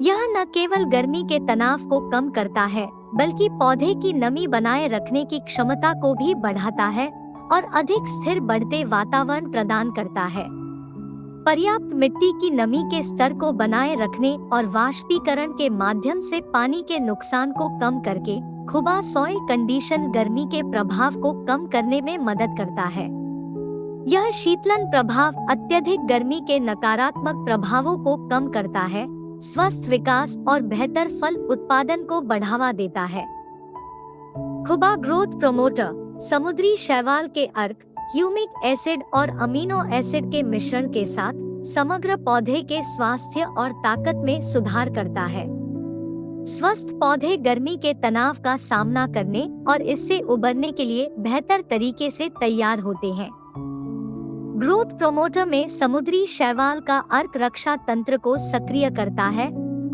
यह न केवल गर्मी के तनाव को कम करता है, बल्कि पौधे की नमी बनाए रखने की क्षमता को भी बढ़ाता है और अधिक स्थिर बढ़ते वातावरण प्रदान करता है। पर्याप्त मिट्टी की नमी के स्तर को बनाए रखने और वाष्पीकरण के माध्यम से पानी के नुकसान को कम करके खुबा सॉइल कंडीशन गर्मी के प्रभाव को कम करने में मदद करता है। यह शीतलन प्रभाव अत्यधिक गर्मी के नकारात्मक प्रभावों को कम करता है, स्वस्थ विकास और बेहतर फल उत्पादन को बढ़ावा देता है। खुबा ग्रोथ प्रोमोटर समुद्री शैवाल के अर्क, ह्यूमिक एसिड और अमीनो एसिड के मिश्रण के साथ समग्र पौधे के स्वास्थ्य और ताकत में सुधार करता है। स्वस्थ पौधे गर्मी के तनाव का सामना करने और इससे उबरने के लिए बेहतर तरीके से तैयार होते हैं। ग्रोथ प्रोमोटर में समुद्री शैवाल का अर्क रक्षा तंत्र को सक्रिय करता है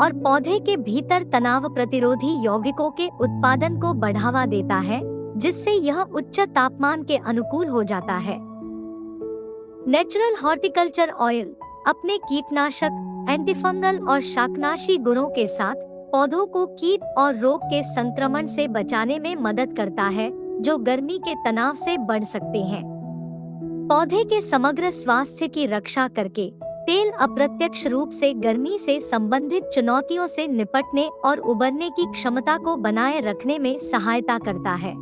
और पौधे के भीतर तनाव प्रतिरोधी यौगिकों के उत्पादन को बढ़ावा देता है, जिससे यह उच्च तापमान के अनुकूल हो जाता है। नेचुरल हॉर्टिकल्चर ऑयल अपने कीटनाशक, एंटीफंगल और शाकनाशी गुणों के साथ पौधों को कीट और रोग के संक्रमण से बचाने में मदद करता है, जो गर्मी के तनाव से बढ़ सकते हैं। पौधे के समग्र स्वास्थ्य की रक्षा करके तेल अप्रत्यक्ष रूप से गर्मी से संबंधित चुनौतियों से निपटने और उबरने की क्षमता को बनाए रखने में सहायता करता है।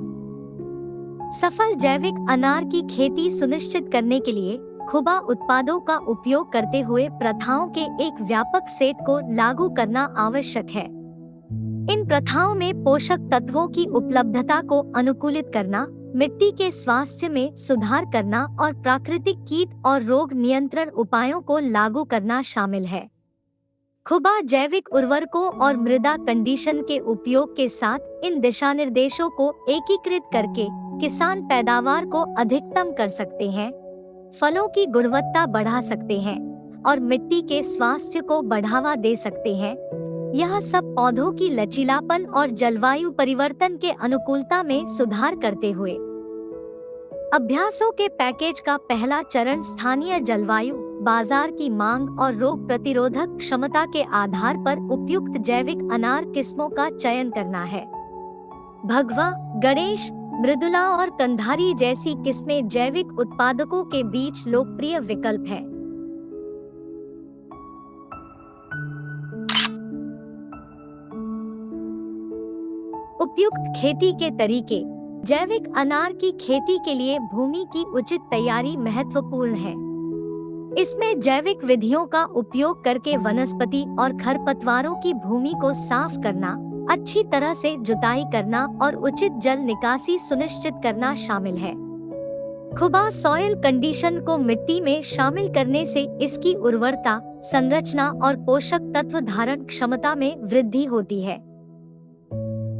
सफल जैविक अनार की खेती सुनिश्चित करने के लिए खुबा उत्पादों का उपयोग करते हुए प्रथाओं के एक व्यापक सेट को लागू करना आवश्यक है। इन प्रथाओं में पोषक तत्वों की उपलब्धता को अनुकूलित करना, मिट्टी के स्वास्थ्य में सुधार करना और प्राकृतिक कीट और रोग नियंत्रण उपायों को लागू करना शामिल है। खुबा जैविक उर्वरकों और मृदा कंडीशन के उपयोग के साथ इन दिशानिर्देशों को एकीकृत करके किसान पैदावार को अधिकतम कर सकते हैं, फलों की गुणवत्ता बढ़ा सकते हैं और मिट्टी के स्वास्थ्य को बढ़ावा दे सकते हैं। यह सब पौधों की लचीलापन और जलवायु परिवर्तन के अनुकूलता में सुधार करते हुए। अभ्यासों के पैकेज का पहला चरण स्थानीय जलवायु, बाजार की मांग और रोग प्रतिरोधक क्षमता के आधार पर उपयुक्त जैविक अनार किस्मों का चयन करना है। भगवा, गणेश, मृदुला और कंधारी जैसी किस्में जैविक उत्पादकों के बीच लोकप्रिय विकल्प हैं। उपयुक्त खेती के तरीके। जैविक अनार की खेती के लिए भूमि की उचित तैयारी महत्वपूर्ण है। इसमें जैविक विधियों का उपयोग करके वनस्पति और खरपतवारों की भूमि को साफ करना, अच्छी तरह से जुताई करना और उचित जल निकासी सुनिश्चित करना शामिल है। खुबा सॉइल कंडीशन को मिट्टी में शामिल करने से इसकी उर्वरता, संरचना और पोषक तत्व धारण क्षमता में वृद्धि होती है।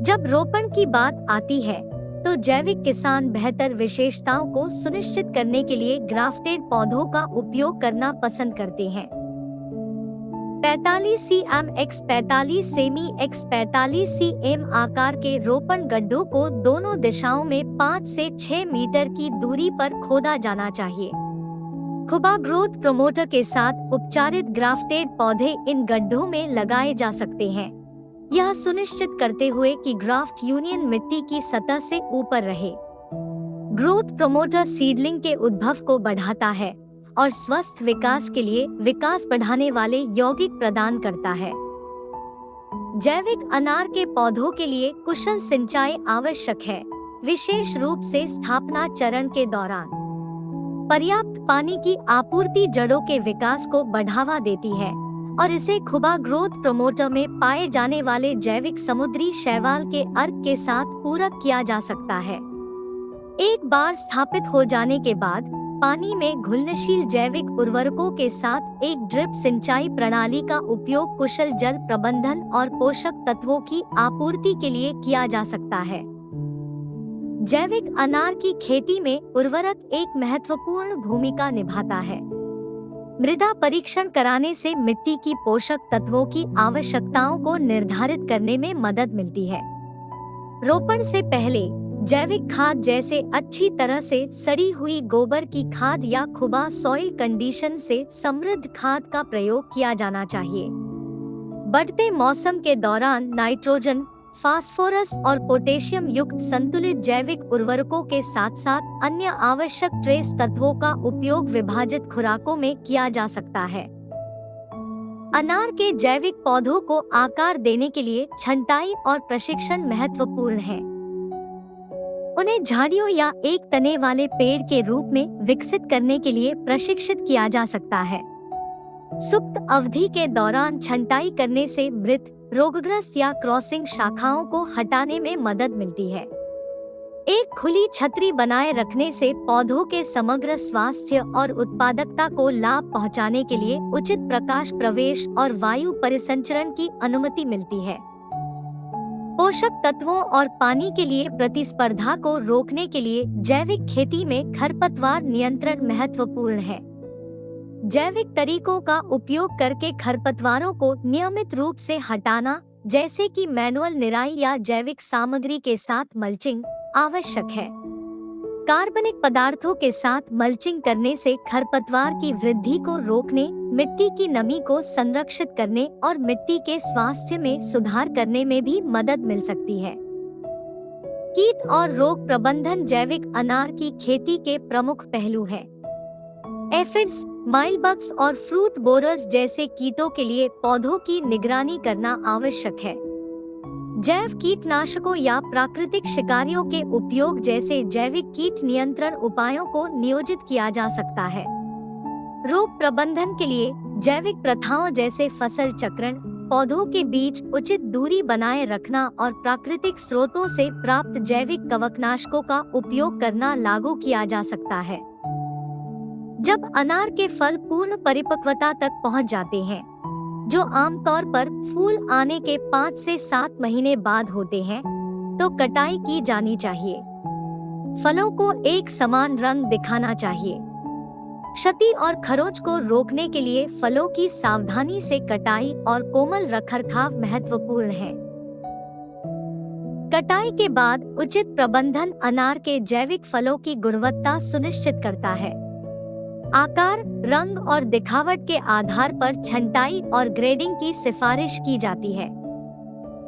जब रोपण की बात आती है तो जैविक किसान बेहतर विशेषताओं को सुनिश्चित करने के लिए ग्राफ्टेड पौधों का उपयोग करना पसंद करते हैं। 45 cm x 45 semi x 45 cm आकार के रोपण गड्ढों को दोनों दिशाओं में 5 से 6 मीटर की दूरी पर खोदा जाना चाहिए। खुबा ग्रोथ प्रोमोटर के साथ उपचारित ग्राफ्टेड पौधे इन गड्ढों में लगाए जा सकते हैं, यह सुनिश्चित करते हुए कि ग्राफ्ट यूनियन मिट्टी की सतह से ऊपर रहे। ग्रोथ प्रोमोटर सीडलिंग के उद्भव को बढ़ाता है और स्वस्थ विकास के लिए विकास बढ़ाने वाले यौगिक प्रदान करता है। जैविक अनार के पौधों के लिए कुशल सिंचाई आवश्यक है, विशेष रूप से स्थापना चरण के दौरान। पर्याप्त पानी की आपूर्ति जड़ों के विकास को बढ़ावा देती है और इसे खुबा ग्रोथ प्रोमोटर में पाए जाने वाले जैविक समुद्री शैवाल के अर्क के साथ पूरक किया जा सकता है। एक बार स्थापित हो जाने के बाद पानी में घुलनशील जैविक उर्वरकों के साथ एक ड्रिप सिंचाई प्रणाली का उपयोग कुशल जल प्रबंधन और पोषक तत्वों की आपूर्ति के लिए किया जा सकता है। जैविक अनार की खेती में उर्वरक एक महत्वपूर्ण भूमिका निभाता है। मृदा परीक्षण कराने से मिट्टी की पोषक तत्वों की आवश्यकताओं को निर्धारित करने में मदद मिलती है। रोपण से पहले जैविक खाद जैसे अच्छी तरह से सड़ी हुई गोबर की खाद या खुबा सॉइल कंडीशन से समृद्ध खाद का प्रयोग किया जाना चाहिए। बढ़ते मौसम के दौरान नाइट्रोजन, फास्फोरस और पोटेशियम युक्त संतुलित जैविक उर्वरकों के साथ साथ अन्य आवश्यक ट्रेस तत्वों का उपयोग विभाजित खुराकों में किया जा सकता है। अनार के जैविक पौधों को आकार देने के लिए छंटाई और प्रशिक्षण महत्वपूर्ण है। उन्हें झाड़ियों या एक तने वाले पेड़ के रूप में विकसित करने के लिए प्रशिक्षित किया जा सकता है। सुप्त अवधि के दौरान छंटाई करने से मृत, रोगग्रस्त या क्रॉसिंग शाखाओं को हटाने में मदद मिलती है। एक खुली छतरी बनाए रखने से पौधों के समग्र स्वास्थ्य और उत्पादकता को लाभ पहुंचाने के लिए उचित प्रकाश प्रवेश और वायु परिसंचरण की अनुमति मिलती है। पोषक तत्वों और पानी के लिए प्रतिस्पर्धा को रोकने के लिए जैविक खेती में खरपतवार नियंत्रण महत्वपूर्ण है। जैविक तरीकों का उपयोग करके खरपतवारों को नियमित रूप से हटाना, जैसे कि मैनुअल निराई या जैविक सामग्री के साथ मल्चिंग, आवश्यक है। कार्बनिक पदार्थों के साथ मल्चिंग करने से खरपतवार की वृद्धि को रोकने, मिट्टी की नमी को संरक्षित करने और मिट्टी के स्वास्थ्य में सुधार करने में भी मदद मिल सकती है। कीट और रोग प्रबंधन जैविक अनार की खेती के प्रमुख पहलू हैं। एफिड्स, माइलबग्स और फ्रूट बोरर्स जैसे कीटों के लिए पौधों की निगरानी करना आवश्यक है। जैव कीटनाशकों या प्राकृतिक शिकारियों के उपयोग जैसे जैविक कीट नियंत्रण उपायों को नियोजित किया जा सकता है। रोग प्रबंधन के लिए जैविक प्रथाओं जैसे फसल चक्रण, पौधों के बीच उचित दूरी बनाए रखना और प्राकृतिक स्रोतों से प्राप्त जैविक कवकनाशकों का उपयोग करना लागू किया जा सकता है। जब अनार के फल पूर्ण परिपक्वता तक पहुंच जाते हैं, जो आमतौर पर फूल आने के 5 से 7 महीने बाद होते हैं, तो कटाई की जानी चाहिए। फलों को एक समान रंग दिखाना चाहिए। क्षति और खरोंच को रोकने के लिए फलों की सावधानी से कटाई और कोमल रखरखाव महत्वपूर्ण है। कटाई के बाद उचित प्रबंधन अनार के जैविक फलों की गुणवत्ता सुनिश्चित करता है। आकार, रंग और दिखावट के आधार पर छंटाई और ग्रेडिंग की सिफारिश की जाती है।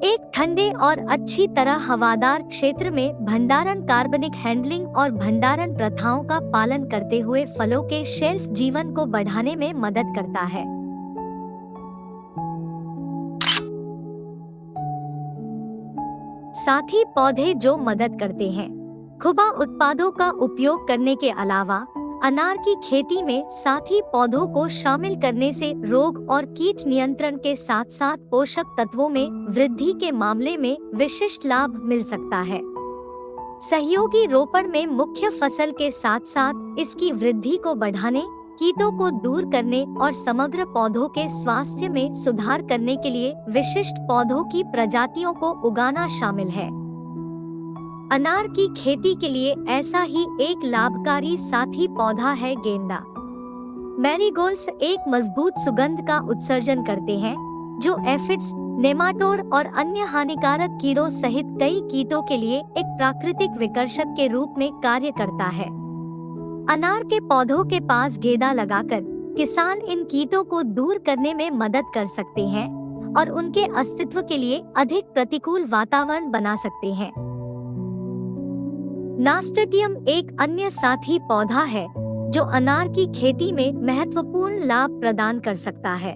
एक ठंडे और अच्छी तरह हवादार क्षेत्र में भंडारण कार्बनिक हैंडलिंग और भंडारण प्रथाओं का पालन करते हुए फलों के शेल्फ जीवन को बढ़ाने में मदद करता है। साथी पौधे जो मदद करते हैं। खुबा उत्पादों का उपयोग करने के अलावा अनार की खेती में साथी पौधों को शामिल करने से रोग और कीट नियंत्रण के साथ साथ पोषक तत्वों में वृद्धि के मामले में विशिष्ट लाभ मिल सकता है। सहयोगी रोपण में मुख्य फसल के साथ साथ इसकी वृद्धि को बढ़ाने, कीटों को दूर करने और समग्र पौधों के स्वास्थ्य में सुधार करने के लिए विशिष्ट पौधों की प्रजातियों को उगाना शामिल है। अनार की खेती के लिए ऐसा ही एक लाभकारी साथी पौधा है गेंदा। मैरीगोल्ड्स एक मजबूत सुगंध का उत्सर्जन करते हैं, जो एफिड्स, नेमाटोड और अन्य हानिकारक कीड़ों सहित कई कीटों के लिए एक प्राकृतिक विकर्षक के रूप में कार्य करता है। अनार के पौधों के पास गेंदा लगाकर किसान इन कीटों को दूर करने में मदद कर सकते हैं और उनके अस्तित्व के लिए अधिक प्रतिकूल वातावरण बना सकते हैं। नास्टेटियम एक अन्य साथी पौधा है जो अनार की खेती में महत्वपूर्ण लाभ प्रदान कर सकता है।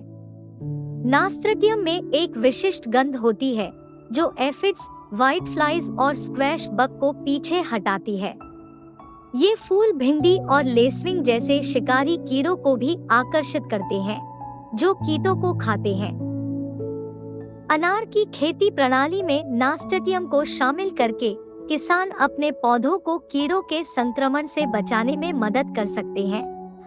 नास्टेटियम में एक विशिष्ट गंध होती है जो एफिड्स, व्हाइट फ्लाइज और स्क्वैश बग को पीछे हटाती है। ये फूल भिंडी और लेसविंग जैसे शिकारी कीड़ों को भी आकर्षित करते हैं, जो कीटों को खाते हैं। अनार की खेती प्रणाली में नास्टेटियम को शामिल करके किसान अपने पौधों को कीड़ों के संक्रमण से बचाने में मदद कर सकते हैं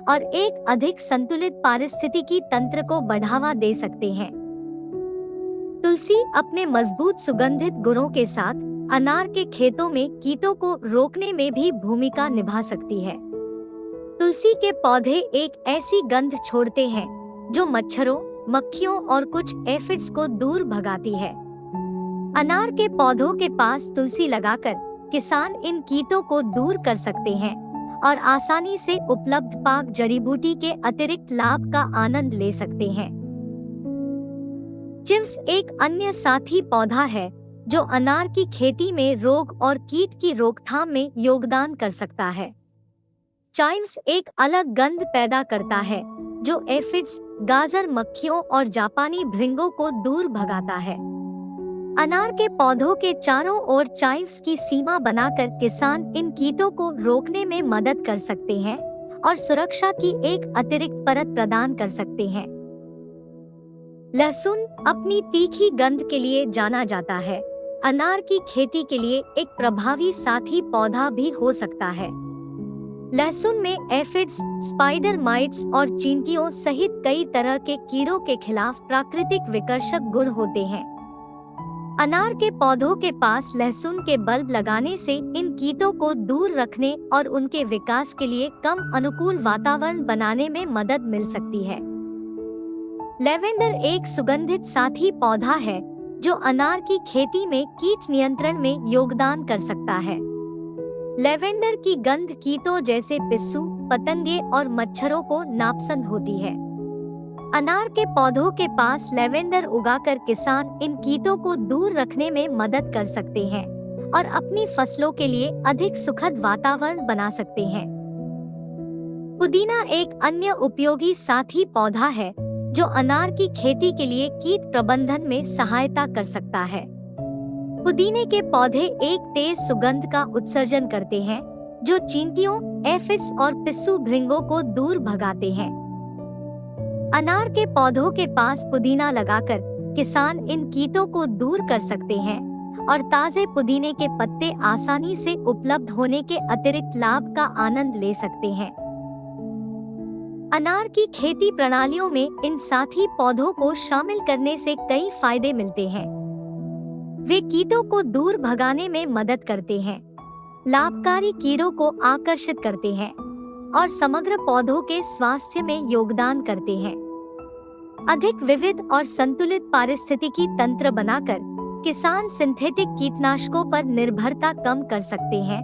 और एक अधिक संतुलित पारिस्थितिकी तंत्र को बढ़ावा दे सकते हैं। तुलसी अपने मजबूत सुगंधित गुणों के साथ अनार के खेतों में कीटों को रोकने में भी भूमिका निभा सकती है। तुलसी के पौधे एक ऐसी गंध छोड़ते हैं जो मच्छरों, मक्खियों और कुछ एफिड्स को दूर भगाती है। अनार के पौधों के पास तुलसी लगाकर किसान इन कीटों को दूर कर सकते हैं और आसानी से उपलब्ध पाक जड़ी बूटी के अतिरिक्त लाभ का आनंद ले सकते हैं। चिव्स एक अन्य साथी पौधा है जो अनार की खेती में रोग और कीट की रोकथाम में योगदान कर सकता है। चाइव्स एक अलग गंध पैदा करता है जो एफिड्स, गाजर मक्खियों और जापानी भृंगों को दूर भगाता है। अनार के पौधों के चारों ओर चाइव्स की सीमा बनाकर किसान इन कीटों को रोकने में मदद कर सकते हैं और सुरक्षा की एक अतिरिक्त परत प्रदान कर सकते हैं। लहसुन अपनी तीखी गंध के लिए जाना जाता है। अनार की खेती के लिए एक प्रभावी साथी पौधा भी हो सकता है। लहसुन में एफिड्स, स्पाइडर माइट्स और चींटियों सहित कई तरह के कीड़ों के खिलाफ प्राकृतिक विकर्षक गुण होते हैं। अनार के पौधों के पास लहसुन के बल्ब लगाने से इन कीटों को दूर रखने और उनके विकास के लिए कम अनुकूल वातावरण बनाने में मदद मिल सकती है। लेवेंडर एक सुगंधित साथी पौधा है जो अनार की खेती में कीट नियंत्रण में योगदान कर सकता है। लेवेंडर की गंध कीटों जैसे पिस्सू, पतंगे और मच्छरों को नापसंद होती है। अनार के पौधों के पास लेवेंडर उगाकर किसान इन कीटों को दूर रखने में मदद कर सकते हैं और अपनी फसलों के लिए अधिक सुखद वातावरण बना सकते हैं। पुदीना एक अन्य उपयोगी साथी पौधा है जो अनार की खेती के लिए कीट प्रबंधन में सहायता कर सकता है। पुदीने के पौधे एक तेज सुगंध का उत्सर्जन करते हैं जो चींटियों, एफिड्स और पिस्सू भृंगों को दूर भगाते हैं। अनार के पौधों के पास पुदीना लगाकर किसान इन कीटों को दूर कर सकते हैं और ताजे पुदीने के पत्ते आसानी से उपलब्ध होने के अतिरिक्त लाभ का आनंद ले सकते हैं। अनार की खेती प्रणालियों में इन साथी पौधों को शामिल करने से कई फायदे मिलते हैं। वे कीटों को दूर भगाने में मदद करते हैं, लाभकारी कीड़ों को आकर्षित करते हैं और समग्र पौधों के स्वास्थ्य में योगदान करते हैं। अधिक विविध और संतुलित पारिस्थितिकी तंत्र बनाकर किसान सिंथेटिक कीटनाशकों पर निर्भरता कम कर सकते हैं,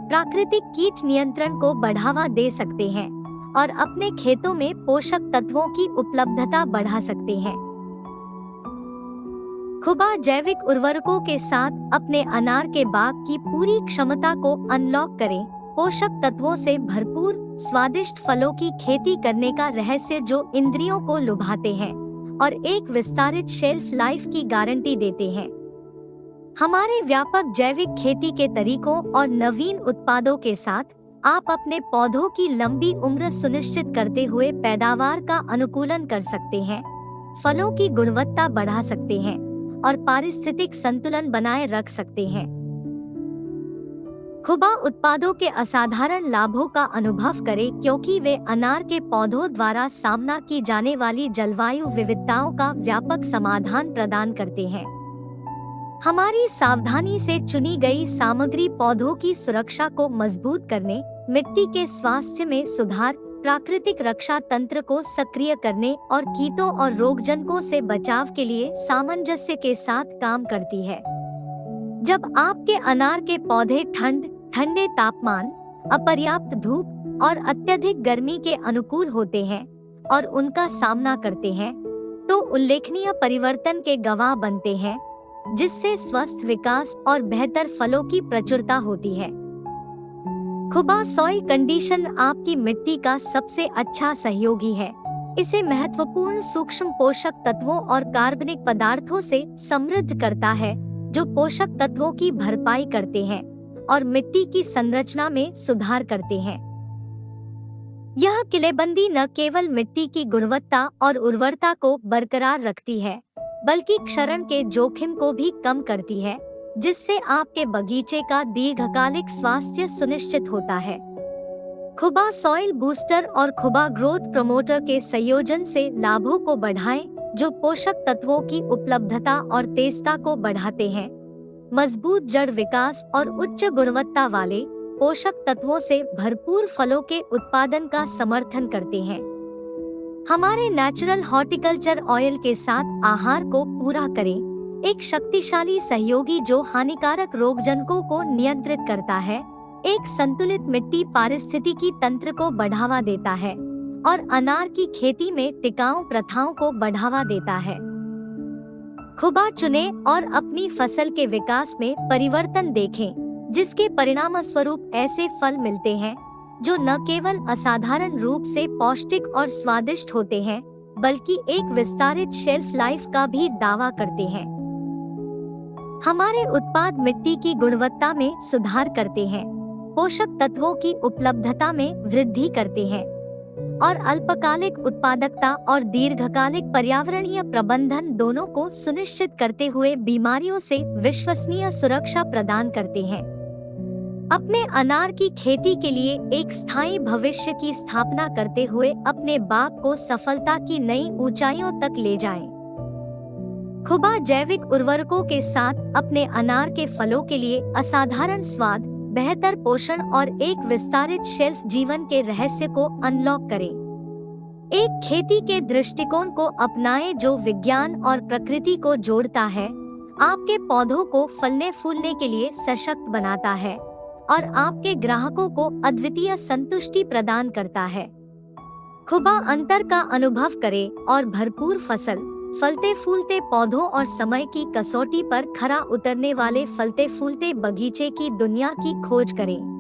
प्राकृतिक कीट नियंत्रण को बढ़ावा दे सकते हैं और अपने खेतों में पोषक तत्वों की उपलब्धता बढ़ा सकते हैं। खुबा जैविक उर्वरकों के साथ अपने अनार के बाग की पूरी क्षमता को अनलॉक करें। पोषक तत्वों से भरपूर स्वादिष्ट फलों की खेती करने का रहस्य जो इंद्रियों को लुभाते हैं और एक विस्तारित शेल्फ लाइफ की गारंटी देते हैं। हमारे व्यापक जैविक खेती के तरीकों और नवीन उत्पादों के साथ आप अपने पौधों की लंबी उम्र सुनिश्चित करते हुए पैदावार का अनुकूलन कर सकते हैं, फलों की गुणवत्ता बढ़ा सकते हैं और पारिस्थितिक संतुलन बनाए रख सकते हैं। खुबा उत्पादों के असाधारण लाभों का अनुभव करें क्योंकि वे अनार के पौधों द्वारा सामना की जाने वाली जलवायु विविधताओं का व्यापक समाधान प्रदान करते हैं। हमारी सावधानी से चुनी गई सामग्री पौधों की सुरक्षा को मजबूत करने, मिट्टी के स्वास्थ्य में सुधार, प्राकृतिक रक्षा तंत्र को सक्रिय करने और कीटों और रोगजनकों से बचाव के लिए सामंजस्य के साथ काम करती है। जब आपके अनार के पौधे ठंडे तापमान, अपर्याप्त धूप और अत्यधिक गर्मी के अनुकूल होते हैं और उनका सामना करते हैं, तो उल्लेखनीय परिवर्तन के गवाह बनते हैं, जिससे स्वस्थ विकास और बेहतर फलों की प्रचुरता होती है। खुबा सॉइल कंडीशन आपकी मिट्टी का सबसे अच्छा सहयोगी है। इसे महत्वपूर्ण सूक्ष्म पोषक तत्वों और कार्बनिक पदार्थों से समृद्ध करता है, जो पोषक तत्वों की भरपाई करते हैं और मिट्टी की संरचना में सुधार करते हैं। यह किलेबंदी न केवल मिट्टी की गुणवत्ता और उर्वरता को बरकरार रखती है, बल्कि क्षरण के जोखिम को भी कम करती है, जिससे आपके बगीचे का दीर्घकालिक स्वास्थ्य सुनिश्चित होता है। खुबा सॉइल बूस्टर और खुबा ग्रोथ प्रमोटर के संयोजन से लाभों को बढ़ाएं, जो पोषक तत्वों की उपलब्धता और तेजता को बढ़ाते हैं, मजबूत जड़ विकास और उच्च गुणवत्ता वाले पोषक तत्वों से भरपूर फलों के उत्पादन का समर्थन करते हैं। हमारे नेचुरल हॉर्टिकल्चर ऑयल के साथ आहार को पूरा करें, एक शक्तिशाली सहयोगी जो हानिकारक रोगजनकों को नियंत्रित करता है, एक संतुलित मिट्टी पारिस्थितिकी तंत्र को बढ़ावा देता है और अनार की खेती में टिकाऊ प्रथाओं को बढ़ावा देता है। खुबा चुनें और अपनी फसल के विकास में परिवर्तन देखें, जिसके परिणामस्वरूप ऐसे फल मिलते हैं जो न केवल असाधारण रूप से पौष्टिक और स्वादिष्ट होते हैं, बल्कि एक विस्तारित शेल्फ लाइफ का भी दावा करते हैं। हमारे उत्पाद मिट्टी की गुणवत्ता में सुधार करते हैं, पोषक तत्वों की उपलब्धता में वृद्धि करते हैं और अल्पकालिक उत्पादकता और दीर्घकालिक पर्यावरणीय प्रबंधन दोनों को सुनिश्चित करते हुए बीमारियों से विश्वसनीय सुरक्षा प्रदान करते हैं। अपने अनार की खेती के लिए एक स्थायी भविष्य की स्थापना करते हुए अपने बाग को सफलता की नई ऊंचाइयों तक ले जाएं। खुबा जैविक उर्वरकों के साथ अपने अनार के फलों के लिए असाधारण स्वाद, बेहतर पोषण और एक विस्तारित शेल्फ जीवन के रहस्य को अनलॉक करें। एक खेती के दृष्टिकोण को अपनाएं जो विज्ञान और प्रकृति को जोड़ता है, आपके पौधों को फलने फूलने के लिए सशक्त बनाता है और आपके ग्राहकों को अद्वितीय संतुष्टि प्रदान करता है। खुबा अंतर का अनुभव करें और भरपूर फसल, फलते फूलते पौधों और समय की कसौटी पर खरा उतरने वाले फलते फूलते बगीचे की दुनिया की खोज करें।